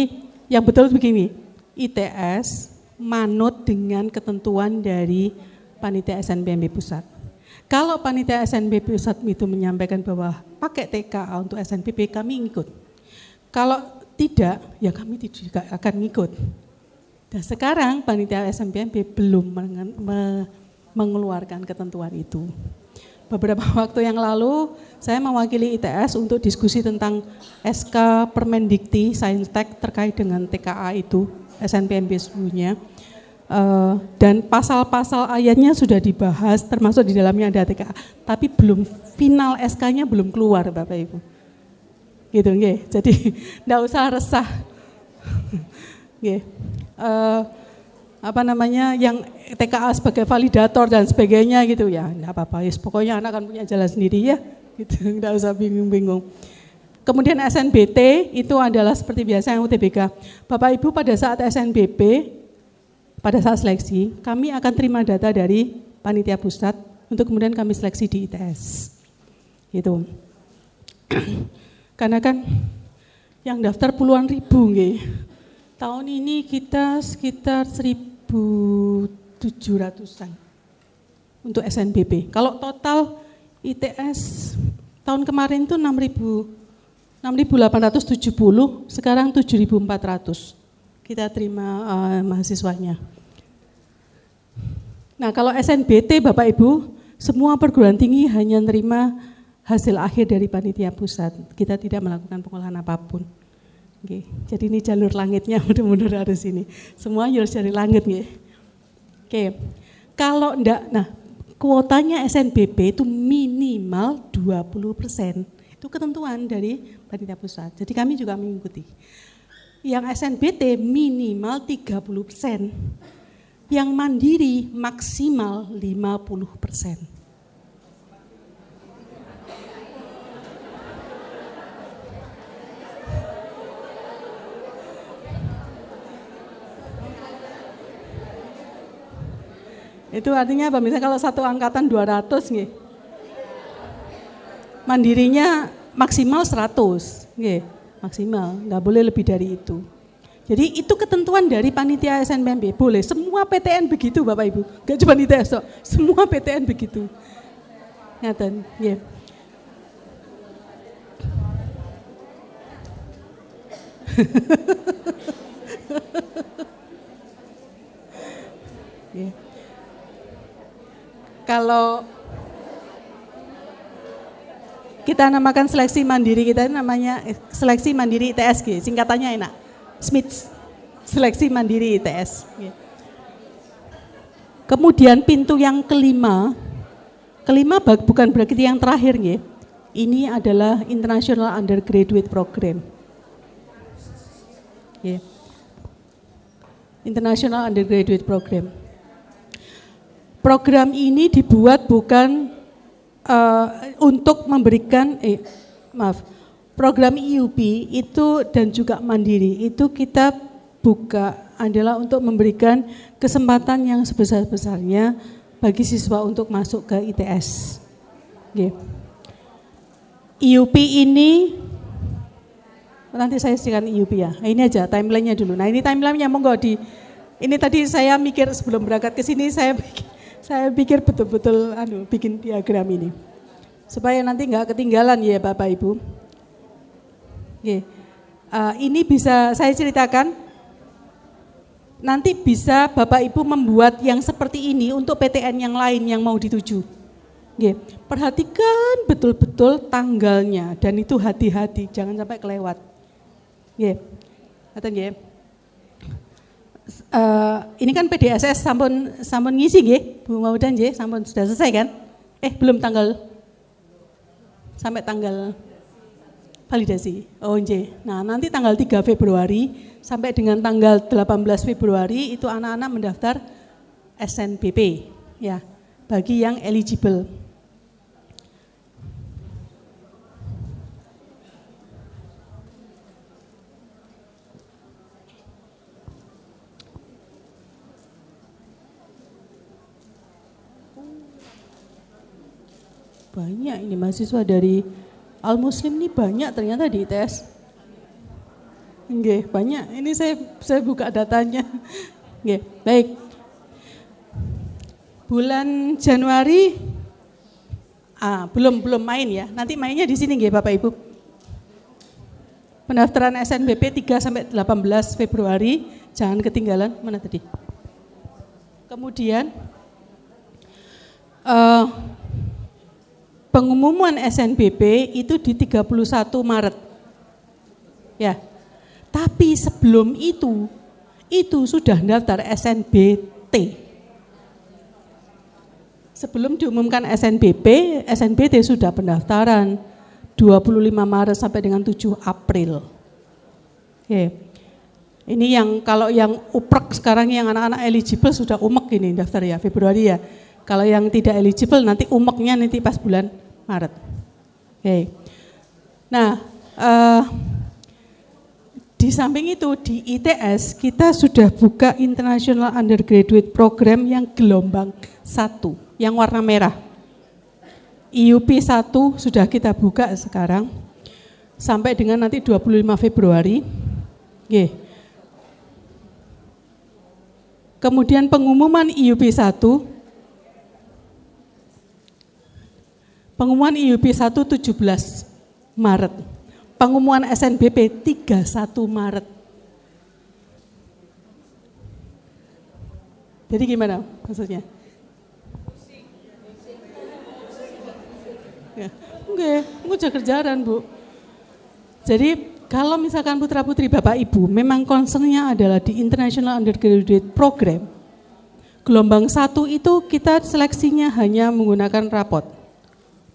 yang betul begini, ITS manut dengan ketentuan dari panitia SNBMB Pusat. Kalau panitia SNBMB Pusat itu menyampaikan bahwa pakai TKA untuk SNBP, kami ngikut. Kalau tidak, ya kami juga akan ngikut. Dan sekarang panitia SNBMB belum mengeluarkan ketentuan itu. Beberapa waktu yang lalu saya mewakili ITS untuk diskusi tentang SK Permendikti Saintek terkait dengan TKA itu, SNBMB sebelumnya. Dan pasal-pasal ayatnya sudah dibahas, termasuk di dalamnya ada TKA, tapi belum final SK-nya belum keluar Bapak Ibu. Gitu, jadi enggak usah resah. Yang TKA sebagai validator dan sebagainya gitu ya, enggak apa-apa, pokoknya anak kan punya jalan sendiri ya, gitu, enggak usah bingung-bingung. Kemudian SNBT itu adalah seperti biasa yang UTBK. Bapak Ibu pada saat SNBP, pada saat seleksi, kami akan terima data dari panitia pusat untuk kemudian kami seleksi di ITS. Gitu. Karena kan yang daftar puluhan ribu Tahun ini kita sekitar 1.700-an untuk SNBP. Kalau total ITS tahun kemarin itu 6.870, sekarang 7.400 kita terima mahasiswanya. Nah kalau SNBT Bapak Ibu, semua perguruan tinggi hanya menerima hasil akhir dari panitia pusat. Kita tidak melakukan pengolahan apapun. Oke, jadi ini jalur langitnya mudah-mudahan harus ini. Semua harus dari langit. Oke, kalau enggak, kuotanya SNBP itu minimal 20%. Itu ketentuan dari panitia pusat. Jadi kami juga mengikuti. Yang SNBT minimal 30%. Yang mandiri maksimal 50%. Itu artinya apa? Misalnya kalau satu angkatan 200 nggih. Mandirinya maksimal 100 nggih, maksimal, nggak boleh lebih dari itu. Jadi itu ketentuan dari panitia SNMP, boleh semua PTN begitu Bapak Ibu, nggak cuma ITS, semua PTN begitu. Ngaten, nggih. Yeah. Kalau kita namakan seleksi mandiri kita namanya seleksi mandiri ITS, singkatannya enak, SMITS, seleksi mandiri ITS. Kemudian pintu yang kelima bukan berarti yang terakhir, ini adalah International Undergraduate Program. International Undergraduate Program. Program ini dibuat bukan untuk memberikan, program IUP itu dan juga mandiri itu kita buka adalah untuk memberikan kesempatan yang sebesar-besarnya bagi siswa untuk masuk ke ITS. IUP ini, nanti saya sediakan IUP ya, ini aja timelinenya dulu. Nah ini timelinenya monggo ini tadi saya mikir sebelum berangkat ke sini saya pikir betul-betul bikin diagram ini. Supaya nanti enggak ketinggalan ya Bapak Ibu. Ini bisa saya ceritakan, nanti bisa Bapak Ibu membuat yang seperti ini untuk PTN yang lain yang mau dituju. Perhatikan betul-betul tanggalnya dan itu hati-hati, jangan sampai kelewat. Ini kan PDSS sampun ngisi nggih, Bu Maudan nggih, sampun sudah selesai kan? Belum sampai tanggal validasi. Oh nggih. Nah, nanti tanggal 3 Februari sampai dengan tanggal 18 Februari itu anak-anak mendaftar SNBP ya, bagi yang eligible. Banyak ini mahasiswa dari Al-Muslim nih, banyak ternyata di ITS. Nggih, banyak. Ini saya buka datanya. Nggih, baik. Bulan Januari belum main ya. Nanti mainnya di sini nggih Bapak Ibu. Pendaftaran SNBP 3 sampai 18 Februari, jangan ketinggalan. Mana tadi? Kemudian pengumuman SNBP itu di 31 Maret. Ya. Tapi sebelum itu sudah daftar SNBT. Sebelum diumumkan SNBT sudah pendaftaran 25 Maret sampai dengan 7 April. Oke. Ini yang kalau yang uprek sekarang yang anak-anak eligible sudah umek ini daftar ya Februari ya. Kalau yang tidak eligible nanti umeknya nanti pas bulan Maret. Oke. Nah, di samping itu di ITS kita sudah buka International Undergraduate Program yang gelombang 1, yang warna merah. IUP 1 sudah kita buka sekarang sampai dengan nanti 25 Februari. Oke. Kemudian pengumuman IUP 1 17 Maret. Pengumuman SNBP 31 Maret. Jadi gimana maksudnya? Ya, enggak kejar-kejaran Bu. Jadi kalau misalkan putra-putri Bapak Ibu memang concernnya adalah di International Undergraduate Program, gelombang 1 itu kita seleksinya hanya menggunakan rapot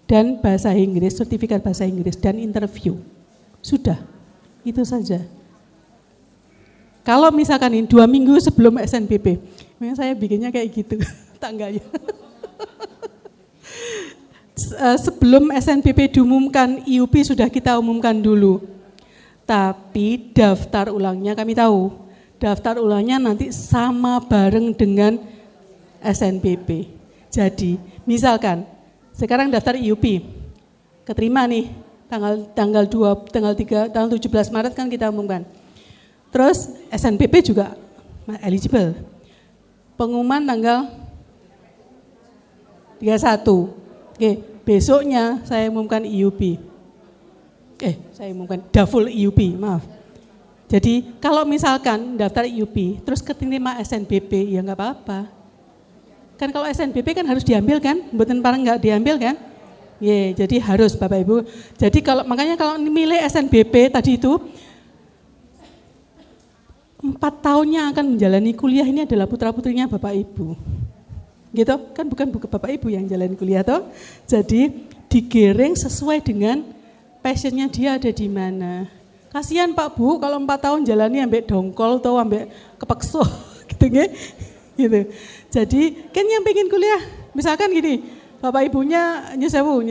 dan bahasa Inggris, sertifikat bahasa Inggris dan interview. Sudah, itu saja. Kalau misalkan ini 2 minggu sebelum SNBP, memang saya bikinnya kayak gitu tangganya. Sebelum SNBP diumumkan, IUP sudah kita umumkan dulu. Tapi daftar ulangnya kami tahu. Daftar ulangnya nanti sama bareng dengan SNBP. Jadi, misalkan sekarang daftar IUP, keterima nih tanggal 17 Maret kan kita umumkan. Terus SNBP juga eligible. Pengumuman tanggal 31. Oke, besoknya saya umumkan IUP. Saya umumkan Daful IUP, maaf. Jadi kalau misalkan daftar IUP, terus keterima SNBP, ya nggak apa-apa. Kan kalau SNBP kan harus diambil kan, mboten pareng nggak diambil kan? Jadi harus Bapak Ibu. Jadi makanya kalau milih SNBP tadi itu, 4 tahunnya akan menjalani kuliah ini adalah putra-putrinya Bapak Ibu. Gitu, kan bukan Bapak Ibu yang jalani kuliah toh. Jadi digiring sesuai dengan passionnya dia ada di mana. Kasihan Pak Bu kalau 4 tahun jalani ambek dongkol atau ambek kepekso gitu nggih. Gitu. Jadi kan yang pengen kuliah, misalkan gini, Bapak Ibunya nyesewu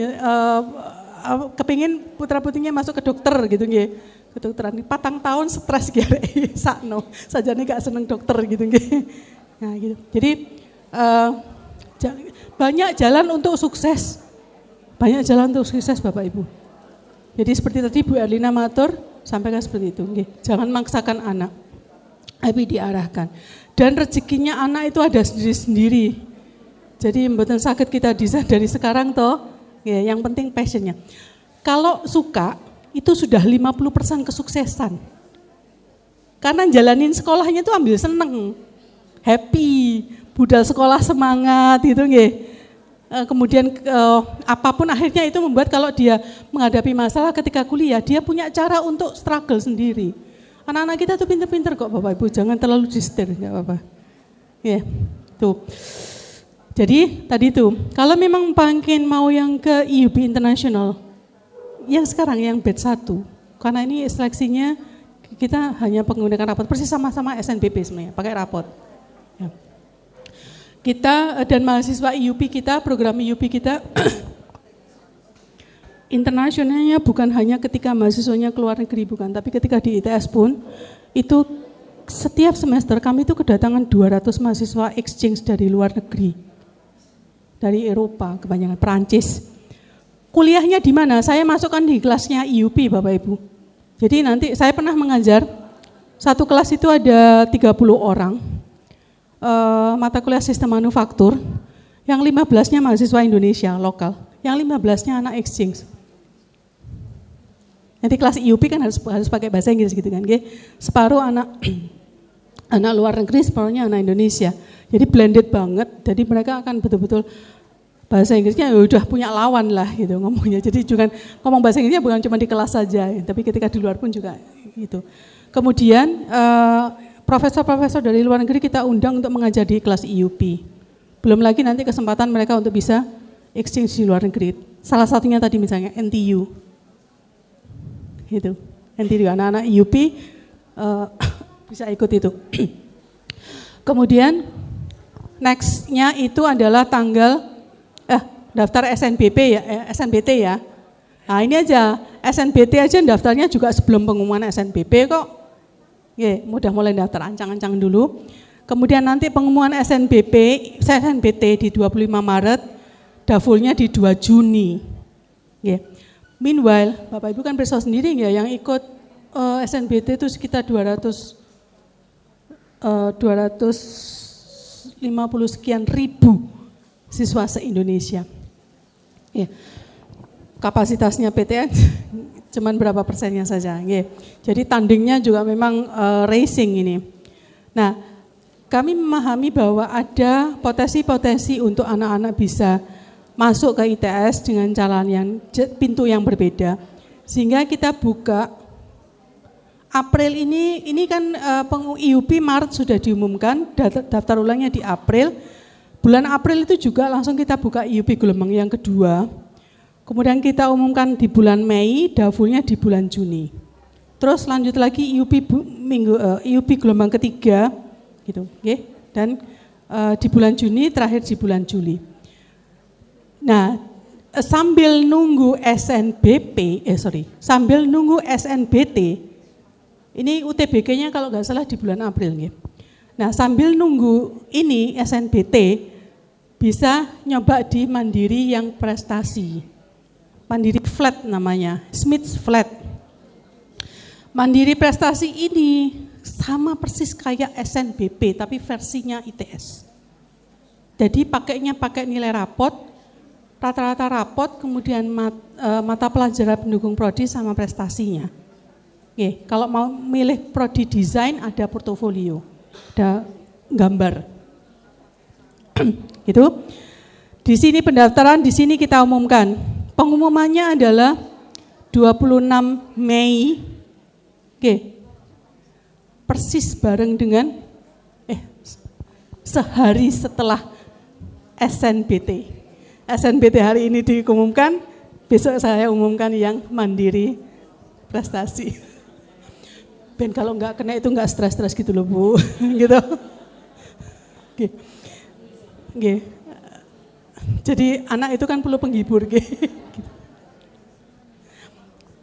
kepingin putra-putrinya masuk ke dokter gitu nggih. Kedokteran 4 tahun stres gere sakno, sajane gak seneng dokter gitu nggih. Nah gitu. Jadi banyak jalan untuk sukses. Banyak jalan untuk sukses Bapak Ibu. Jadi seperti tadi Bu Erlina matur, sampaikan seperti itu. Jangan maksakan anak, tapi diarahkan. Dan rezekinya anak itu ada sendiri-sendiri. Jadi mboten sakit kita desain dari sekarang toh. Yang penting passionnya. Kalau suka, itu sudah 50% kesuksesan. Karena jalanin sekolahnya itu ambil seneng, happy, budal sekolah semangat gitu nggih. Kemudian apapun akhirnya itu membuat kalau dia menghadapi masalah ketika kuliah, dia punya cara untuk struggle sendiri. Anak-anak kita tuh pinter-pinter kok Bapak Ibu, jangan terlalu disetir, enggak apa-apa. Tuh. Jadi tadi tuh, kalau memang pengen mau yang ke IUP International, yang sekarang yang batch 1, karena ini seleksinya kita hanya menggunakan rapot, persis sama-sama SNBP sebenarnya, pakai rapot. Kita dan mahasiswa IUP kita, program IUP kita, internasionalnya bukan hanya ketika mahasiswanya keluar negeri, bukan, tapi ketika di ITS pun, itu setiap semester kami itu kedatangan 200 mahasiswa exchange dari luar negeri, dari Eropa, kebanyakan Perancis. Kuliahnya di mana? Saya masukkan di kelasnya IUP Bapak Ibu. Jadi nanti saya pernah mengajar, satu kelas itu ada 30 orang, mata kuliah sistem manufaktur, yang 15-nya mahasiswa Indonesia lokal, yang 15-nya anak exchange. Nanti kelas IUP kan harus pakai bahasa Inggris gitu kan, separuh anak luar negeri, separuhnya anak Indonesia. Jadi blended banget, jadi mereka akan betul-betul bahasa Inggrisnya udah punya lawan lah gitu ngomongnya. Jadi juga ngomong bahasa Inggrisnya bukan cuma di kelas saja, tapi ketika di luar pun juga gitu. Kemudian profesor-profesor dari luar negeri kita undang untuk mengajar di kelas IUP. Belum lagi nanti kesempatan mereka untuk bisa exchange di luar negeri. Salah satunya tadi misalnya NTU. Gitu. NTU anak-anak IUP bisa ikut itu. Kemudian next-nya itu adalah tanggal daftar SNBP ya, SNBT ya. Nah ini aja, SNBT aja daftarnya juga sebelum pengumuman SNBP kok. Mudah mulai daftar, ancang-ancang dulu. Kemudian nanti pengumuman SNBT di 25 Maret, dafulnya di 2 Juni. Meanwhile, Bapak Ibu kan perso sendiri ya, yang ikut SNBT itu sekitar 250 sekian ribu siswa se-Indonesia. Kapasitasnya PTN cuman berapa persennya saja. Jadi tandingnya juga memang racing ini. Nah, kami memahami bahwa ada potensi-potensi untuk anak-anak bisa masuk ke ITS dengan jalan yang pintu yang berbeda. Sehingga kita buka April ini kan IUP Maret sudah diumumkan, daftar ulangnya di April. Bulan April itu juga langsung kita buka IUP gelombang yang kedua. Kemudian kita umumkan di bulan Mei, dafulnya di bulan Juni. Terus lanjut lagi IUP gelombang ketiga, gitu, dan di bulan Juni, terakhir di bulan Juli. Nah, sambil nunggu SNBT, ini UTBK-nya kalau nggak salah di bulan April. Nah, sambil nunggu ini SNBT, bisa nyoba di Mandiri yang prestasi. Mandiri Flat namanya, Smith Flat. Mandiri prestasi ini sama persis kayak SNBP tapi versinya ITS. Jadi pakai nilai rapot, rata-rata rapot, kemudian mata pelajaran pendukung prodi sama prestasinya. Oke, kalau mau milih prodi desain ada portofolio, ada gambar. Gitu. Di sini pendaftaran, di sini kita umumkan. Pengumumannya adalah 26 Mei. Oke. Persis bareng dengan sehari setelah SNBT. SNBT hari ini diumumkan, besok saya umumkan yang Mandiri prestasi. Ben kalau enggak kena itu enggak stres-stres gitu loh Bu. Gitu. Oke. Oke. Jadi anak itu kan perlu penghibur.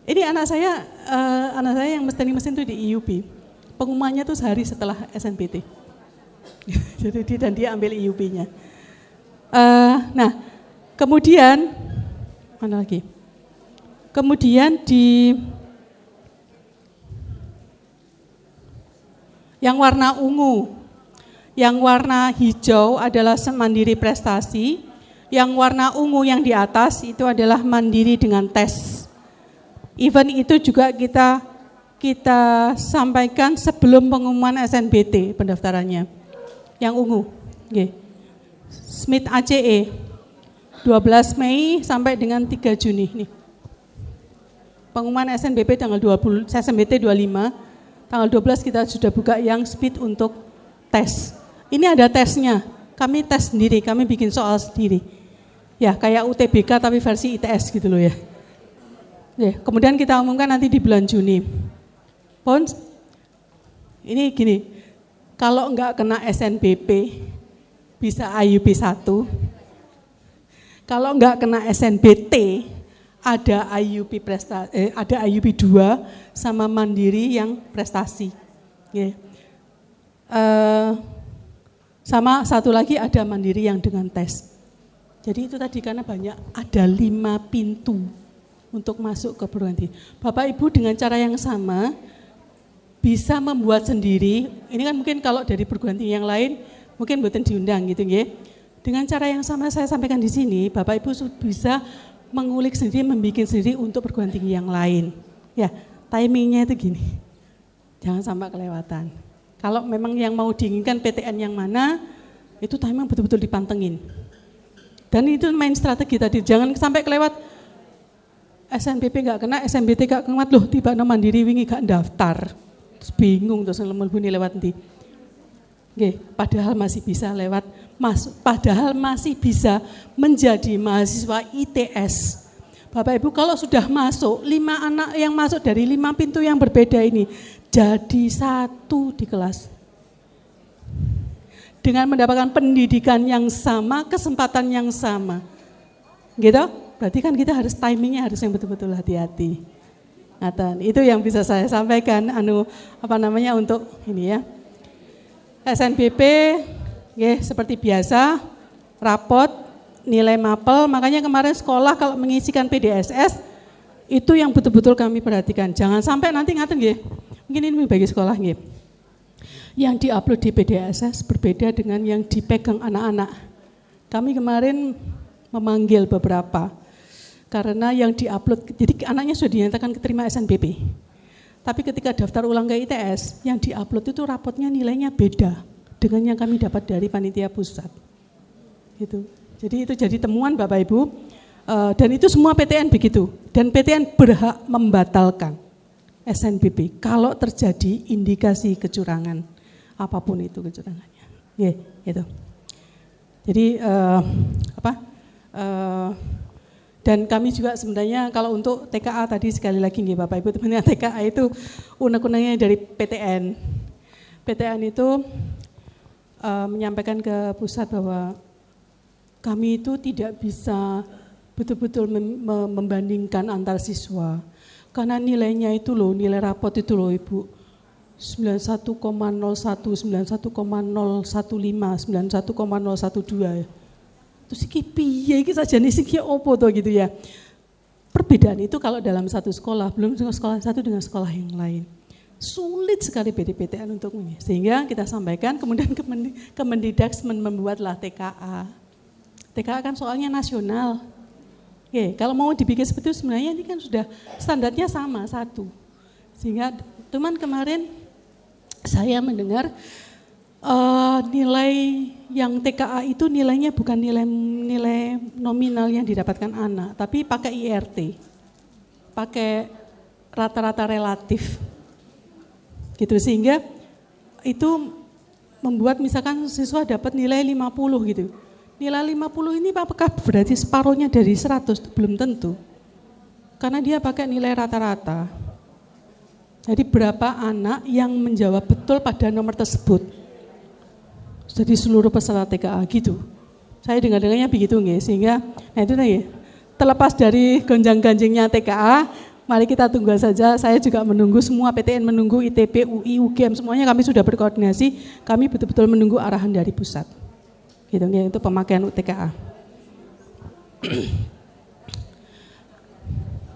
Ini anak saya yang mesin itu di IUP. Pengumumannya tuh sehari setelah SNBT. Jadi dia ambil IUP-nya. Nah, kemudian mana lagi? Kemudian yang warna ungu, yang warna hijau adalah Mandiri prestasi. Yang warna ungu yang di atas itu adalah Mandiri dengan tes. Event itu juga kita sampaikan sebelum pengumuman SNBT pendaftarannya. Yang ungu. Okay. Smith ACE 12 Mei sampai dengan 3 Juni nih. Pengumuman SNBP tanggal 20, SNBT 25, tanggal 12 kita sudah buka yang speed untuk tes. Ini ada tesnya. Kami tes sendiri, kami bikin soal sendiri. Ya, kayak UTBK tapi versi ITS gitu loh ya. Ya, kemudian kita umumkan nanti di bulan Juni. Pon, ini gini, kalau enggak kena SNBP bisa IUP 1. Kalau enggak kena SNBT ada IUP ada IUP 2 sama Mandiri yang prestasi. Ya. Sama satu lagi ada Mandiri yang dengan tes. Jadi itu tadi karena ada 5 pintu untuk masuk ke perguruan tinggi. Bapak Ibu dengan cara yang sama bisa membuat sendiri. Ini kan mungkin kalau dari perguruan tinggi yang lain mungkin buatan diundang gitu ya. Dengan cara yang sama saya sampaikan di sini, Bapak Ibu bisa mengulik sendiri, membuat sendiri untuk perguruan tinggi yang lain. Ya, timingnya itu gini. Jangan sampai kelewatan. Kalau memang yang mau diinginkan PTN yang mana, itu timing betul-betul dipantengin. Dan itu main strategi tadi, jangan sampai kelewat SNBP nggak kena, SNBT nggak kena, loh tiba Mandiri wingi nggak daftar, terus bingung terus ngelembuni lewat nanti. Oke, padahal masih bisa lewat, padahal masih bisa menjadi mahasiswa ITS. Bapak Ibu kalau sudah masuk, 5 anak yang masuk dari 5 pintu yang berbeda ini, jadi 1 di kelas. Dengan mendapatkan pendidikan yang sama, kesempatan yang sama. Gitu? Berarti kan kita harus timingnya harus yang betul-betul hati-hati. Nah, itu yang bisa saya sampaikan untuk ini ya. SNBP ya seperti biasa, rapot, nilai mapel, makanya kemarin sekolah kalau mengisikan PDSS itu yang betul-betul kami perhatikan. Jangan sampai nanti ngaten nggih. Mungkin ini bagi sekolah nggih. Yang diupload di PDSS berbeda dengan yang dipegang anak-anak. Kami kemarin memanggil beberapa, karena yang diupload, jadi anaknya sudah dinyatakan keterima SNBP. Tapi ketika daftar ulang ke ITS, yang diupload itu rapotnya nilainya beda dengan yang kami dapat dari panitia pusat. Gitu. Jadi itu jadi temuan Bapak Ibu, dan itu semua PTN begitu. Dan PTN berhak membatalkan SNBP kalau terjadi indikasi kecurangan. Apapun itu kecurangannya, ya itu. Jadi dan kami juga sebenarnya kalau untuk TKA tadi sekali lagi nih Bapak Ibu temannya TKA itu unek-uneknya dari PTN. PTN itu menyampaikan ke pusat bahwa kami itu tidak bisa betul-betul membandingkan antar siswa karena nilainya itu loh, nilai rapot itu loh Ibu. 91,01, 91,015, 91,012. Terus iki piye iki sajane iki opo to gitu ya. Perbedaan itu kalau dalam satu sekolah, belum sekolah satu dengan sekolah yang lain. Sulit sekali PDPTN untuk ini. Sehingga kita sampaikan, kemudian Kemendikdax membuatlah TKA. TKA kan soalnya nasional. Oke, kalau mau dibikin seperti itu sebenarnya ini kan sudah standarnya sama, satu. Sehingga teman kemarin saya mendengar nilai yang TKA itu nilainya bukan nilai nominal yang didapatkan anak, tapi pakai IRT, pakai rata-rata relatif, gitu. Sehingga itu membuat misalkan siswa dapat nilai 50 gitu. Nilai 50 ini apakah berarti separuhnya dari 100? Belum tentu, karena dia pakai nilai rata-rata. Jadi berapa anak yang menjawab betul pada nomor tersebut? Jadi seluruh peserta TKA gitu. Saya dengar-dengarnya begitu nggih, sehingga nah itu nih terlepas dari gonjang-ganjingnya TKA, mari kita tunggu saja. Saya juga menunggu, semua PTN menunggu, ITB, UI, UGM semuanya kami sudah berkoordinasi. Kami betul-betul menunggu arahan dari pusat. Gitu nggih, untuk pemakaian UTKA.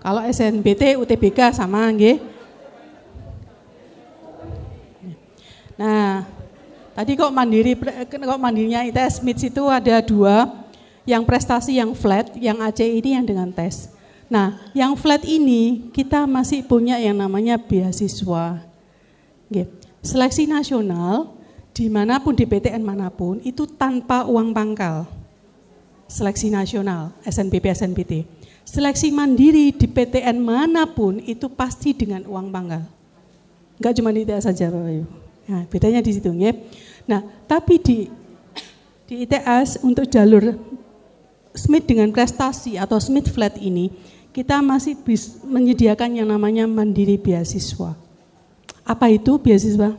Kalau SNBT, UTBK sama nggih. Nah, tadi kok mandirinya ITS Smith itu ada 2, yang prestasi yang flat, yang AC ini yang dengan tes. Nah, yang flat ini kita masih punya yang namanya beasiswa. Seleksi nasional dimanapun di PTN manapun itu tanpa uang pangkal. Seleksi nasional, SNBP, SNBT. Seleksi mandiri di PTN manapun itu pasti dengan uang pangkal. Enggak cuma di ITS saja Bapak Ibu. Nah, bedanya di situ ya. Nah, tapi di ITS untuk jalur Smith dengan prestasi atau Smith flat ini kita masih menyediakan yang namanya mandiri beasiswa. Apa itu beasiswa?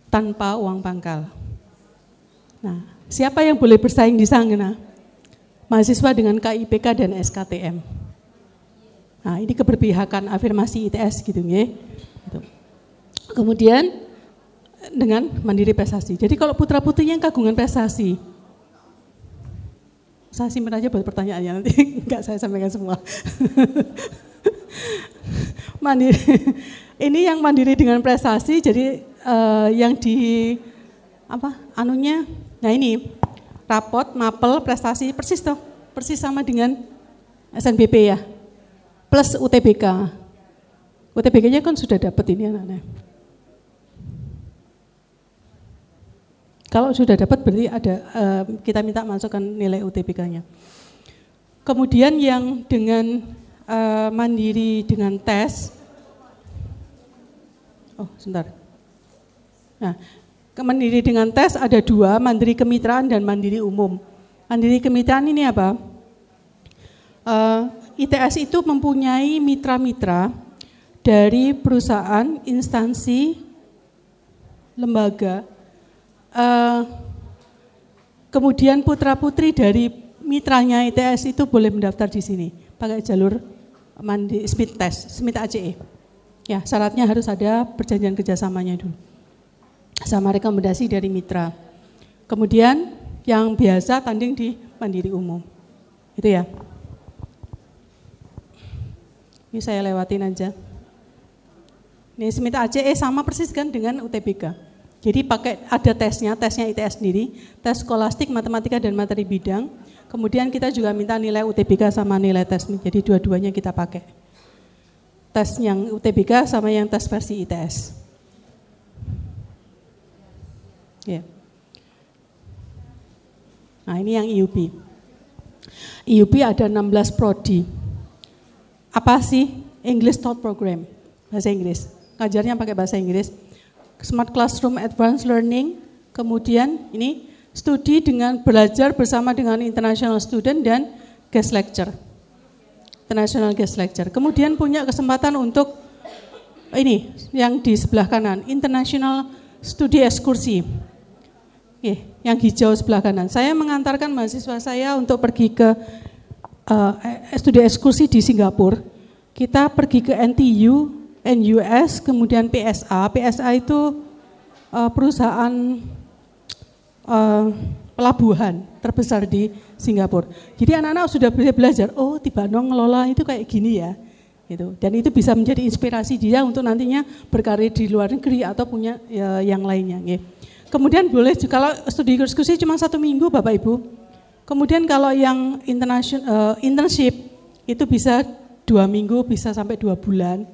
Tanpa uang pangkal. Nah, siapa yang boleh bersaing di sana? Mahasiswa dengan KIPK dan SKTM. Nah, ini keberpihakan afirmasi ITS gitu ya. Kemudian dengan mandiri prestasi. Jadi kalau putra-putrinya yang kagungan prestasi, saya simpan aja buat pertanyaannya nanti, enggak saya sampaikan semua. Mandiri, ini yang mandiri dengan prestasi, jadi yang di anunya, nah ini rapot, mapel, prestasi persis toh, persis sama dengan SNBP ya, plus UTBK. UTBK-nya kan sudah dapat ini anak-anak. Kalau sudah dapat berarti ada kita minta masukkan nilai UTBK-nya. Kemudian yang dengan mandiri dengan tes, sebentar. Nah, mandiri dengan tes ada 2, mandiri kemitraan dan mandiri umum. Mandiri kemitraan ini apa? ITS itu mempunyai mitra-mitra dari perusahaan, instansi, lembaga. Kemudian putra-putri dari mitranya ITS itu boleh mendaftar di sini pakai jalur Smith Test, Smith ACE. Ya, syaratnya harus ada perjanjian kerjasamanya dulu, sama rekomendasi dari mitra. Kemudian yang biasa tanding di mandiri umum, itu ya. Ini saya lewatin aja. Ini Smith ACE sama persis kan dengan UTBK. Jadi pakai ada tesnya ITS sendiri, tes skolastik, matematika dan materi bidang. Kemudian kita juga minta nilai UTBK sama nilai tes, jadi dua-duanya kita pakai. Tes yang UTBK sama yang tes versi ITS. Ya. Nah ini yang IUP. IUP ada 16 prodi. Apa sih? English Taught Program, bahasa Inggris. Ngajarnya pakai bahasa Inggris. Smart Classroom Advanced Learning, kemudian ini studi dengan belajar bersama dengan international student dan guest lecture. International guest lecture. Kemudian punya kesempatan untuk ini yang di sebelah kanan, international studi ekskursi. Yang hijau sebelah kanan. Saya mengantarkan mahasiswa saya untuk pergi ke studi ekskursi di Singapura. Kita pergi ke NTU, NUS, kemudian PSA. PSA itu perusahaan pelabuhan terbesar di Singapura. Jadi anak-anak sudah bisa belajar, oh Tibano ngelola itu kayak gini ya. Gitu. Dan itu bisa menjadi inspirasi dia untuk nantinya berkarir di luar negeri atau punya ya, yang lainnya. Ya. Kemudian boleh, kalau studi diskusi cuma 1 minggu Bapak Ibu. Kemudian kalau yang internship itu bisa 2 minggu, bisa sampai 2 bulan.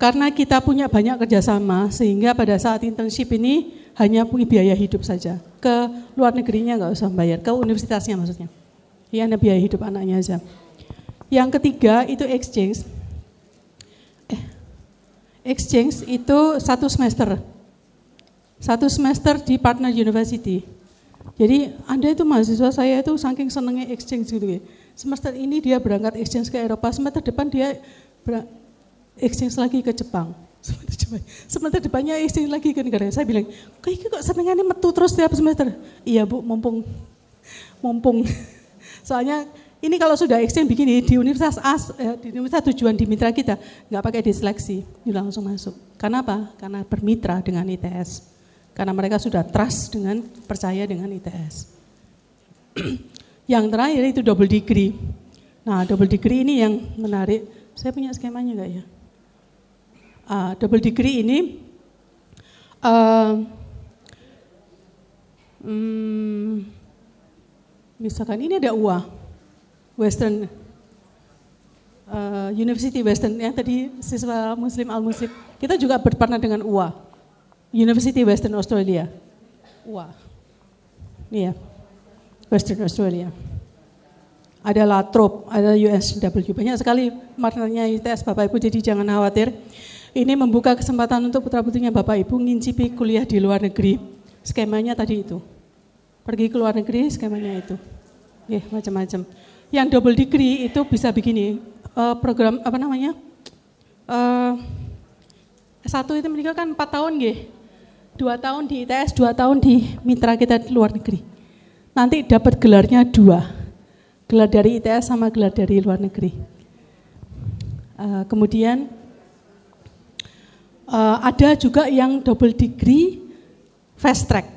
Karena kita punya banyak kerjasama, sehingga pada saat internship ini hanya punya biaya hidup saja. Ke luar negerinya nggak usah bayar, ke universitasnya maksudnya. Ya, hanya biaya hidup anaknya aja. Yang ketiga itu exchange. Exchange itu 1 semester. 1 semester di partner university. Jadi Anda itu mahasiswa saya itu saking senengnya exchange gitu ya. Semester ini dia berangkat exchange ke Eropa, semester depan dia exchange lagi ke Jepang. Semester depannya exchange lagi ke negara. Saya bilang, kok senengannya metu terus tiap semester? Iya Bu, mumpung. Soalnya ini kalau sudah exchange begini di universitas di universitas tujuan di mitra kita, nggak pakai diseleksi, langsung masuk. Karena apa? Karena bermitra dengan ITS. Karena mereka sudah trust dengan, percaya dengan ITS. Yang terakhir itu double degree. Nah, double degree ini yang menarik. Saya punya skemanya nggak ya? Double degree ini misalkan ini ada UA, Western University Western yang tadi siswa Muslim Al-Muslim. Kita juga berpartner dengan UA, University Western Australia. UA, iya, Western Australia. Ada Latrobe, ada USW, banyak sekali partnernya ITS Bapak Ibu, jadi jangan khawatir. Ini membuka kesempatan untuk putra-putrinya Bapak Ibu ngincipi kuliah di luar negeri. Skemanya tadi itu. Pergi ke luar negeri, skemanya itu. Ya, macam-macam. Yang double degree itu bisa begini, program apa namanya? S1 itu mereka kan 4 tahun nggih. 2 tahun di ITS, 2 tahun di mitra kita di luar negeri. Nanti dapat gelarnya 2. Gelar dari ITS sama gelar dari luar negeri. Kemudian ada juga yang double degree fast track.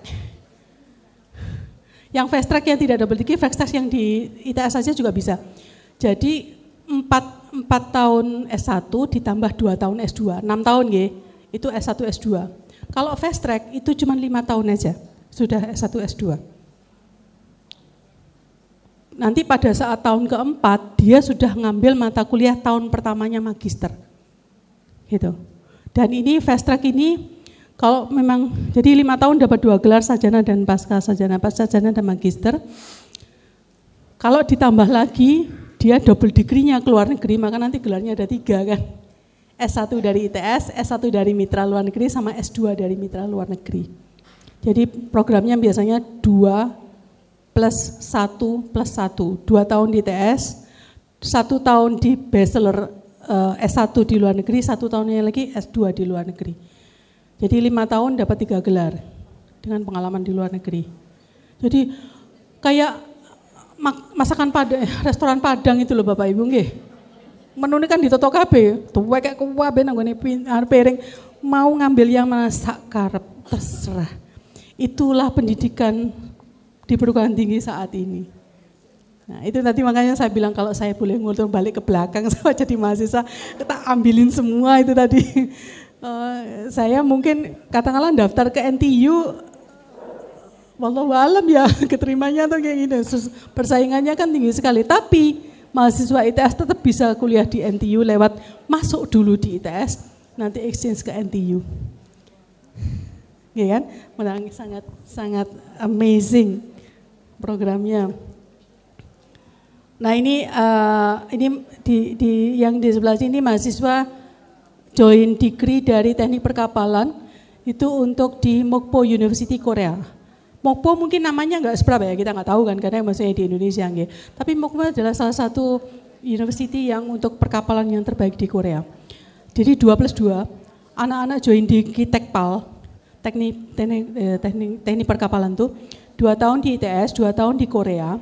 Yang fast track yang tidak double degree, fast track yang di ITS saja juga bisa. Jadi 4 tahun S1 ditambah 2 tahun S2, 6 tahun ya, itu S1 S2. Kalau fast track itu cuma 5 tahun aja, sudah S1 S2. Nanti pada saat tahun keempat, dia sudah ngambil mata kuliah tahun pertamanya magister. Gitu. Dan ini fast track ini, kalau memang, jadi 5 tahun dapat 2 gelar sarjana dan pasca sarjana dan magister. Kalau ditambah lagi, dia double degree-nya ke luar negeri, maka nanti gelarnya ada 3 kan. S1 dari ITS, S1 dari mitra luar negeri, sama S2 dari mitra luar negeri. Jadi programnya biasanya 2 plus 1 plus 1, 2 tahun di ITS, 1 tahun di bachelor S1 di luar negeri, 1 tahunnya lagi S2 di luar negeri. Jadi 5 tahun dapat 3 gelar dengan pengalaman di luar negeri. Jadi kayak masakan Padang, restoran Padang itu loh Bapak Ibu nggih. Menune kan ditoto kabeh, tuwek kabeh nang ngene piring, mau ngambil yang mana sak karep terserah. Itulah pendidikan di perguruan tinggi saat ini. Nah, itu tadi makanya saya bilang kalau saya boleh ngulur balik ke belakang sama jadi mahasiswa, kita ambilin semua itu tadi. Saya mungkin katakanlah daftar ke NTU, wallahu alam ya keterimanya atau kayak gini. Persaingannya kan tinggi sekali, tapi mahasiswa ITS tetap bisa kuliah di NTU lewat masuk dulu di ITS, nanti exchange ke NTU. Ya kan? Menang sangat amazing programnya. Nah ini yang di sebelah sini mahasiswa join degree dari teknik perkapalan itu untuk di Mokpo University Korea. Mokpo mungkin namanya nggak seberapa ya, kita nggak tahu kan karena masih di Indonesia. Tapi Mokpo adalah salah satu university yang untuk perkapalan yang terbaik di Korea. Jadi 2+2, anak-anak join di Kitekpal, teknik perkapalan tuh, 2 tahun di ITS, 2 tahun di Korea.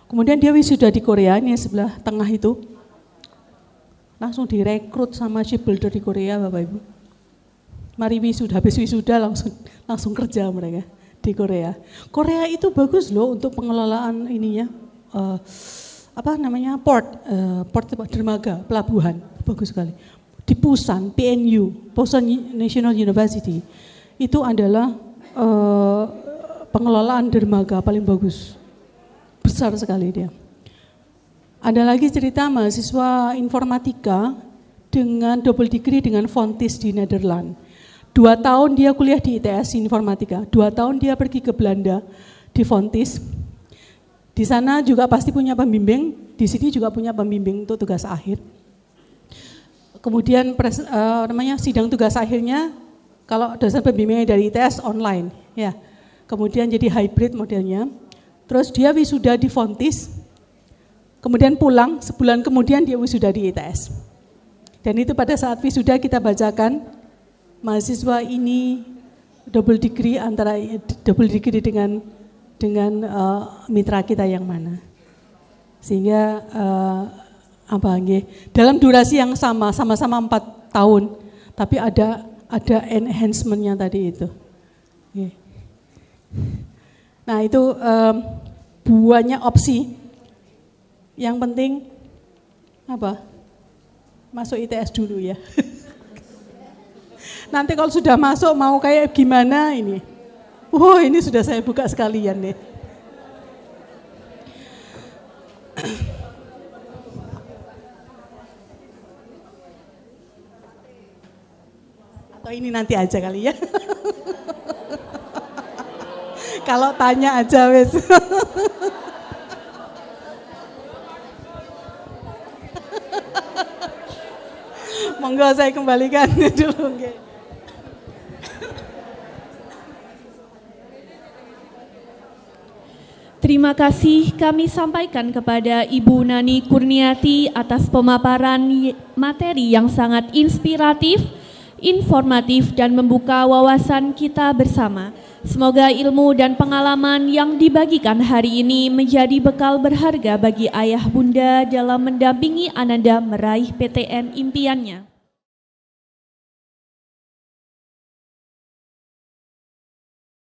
Kemudian dia wisuda di Korea, ini sebelah tengah itu, langsung direkrut sama shipbuilder di Korea Bapak Ibu. Mari wisuda, habis wisuda langsung kerja mereka di Korea. Korea itu bagus loh untuk pengelolaan ininya, port dermaga, pelabuhan, bagus sekali. Di Busan, PNU, Busan National University, itu adalah pengelolaan dermaga paling bagus, besar sekali dia. Ada lagi cerita mahasiswa informatika dengan double degree dengan Fontys di Nederland. 2 tahun dia kuliah di ITS informatika, 2 tahun dia pergi ke Belanda di Fontys. Di sana juga pasti punya pembimbing, di sini juga punya pembimbing untuk tugas akhir. Kemudian sidang tugas akhirnya kalau dosen pembimbingnya dari ITS online, ya. Kemudian jadi hybrid modelnya. Terus dia wisuda di Fontys, kemudian pulang, sebulan kemudian dia wisuda di ITS. Dan itu pada saat wisuda kita bacakan, mahasiswa ini double degree dengan mitra kita yang mana. Sehingga dalam durasi yang sama-sama 4 tahun, tapi ada enhancement-nya tadi itu. Nah itu banyak opsi. Yang penting masuk ITS dulu ya. Nanti kalau sudah masuk mau kayak gimana ini? Ini sudah saya buka sekalian nih. Atau ini nanti aja kali ya. Kalau tanya aja wes. Monggo saya kembalikan dulu. Terima kasih kami sampaikan kepada Ibu Nani Kurniati atas pemaparan materi yang sangat inspiratif, informatif dan membuka wawasan kita bersama. Semoga ilmu dan pengalaman yang dibagikan hari ini menjadi bekal berharga bagi ayah bunda dalam mendampingi Ananda meraih PTN impiannya.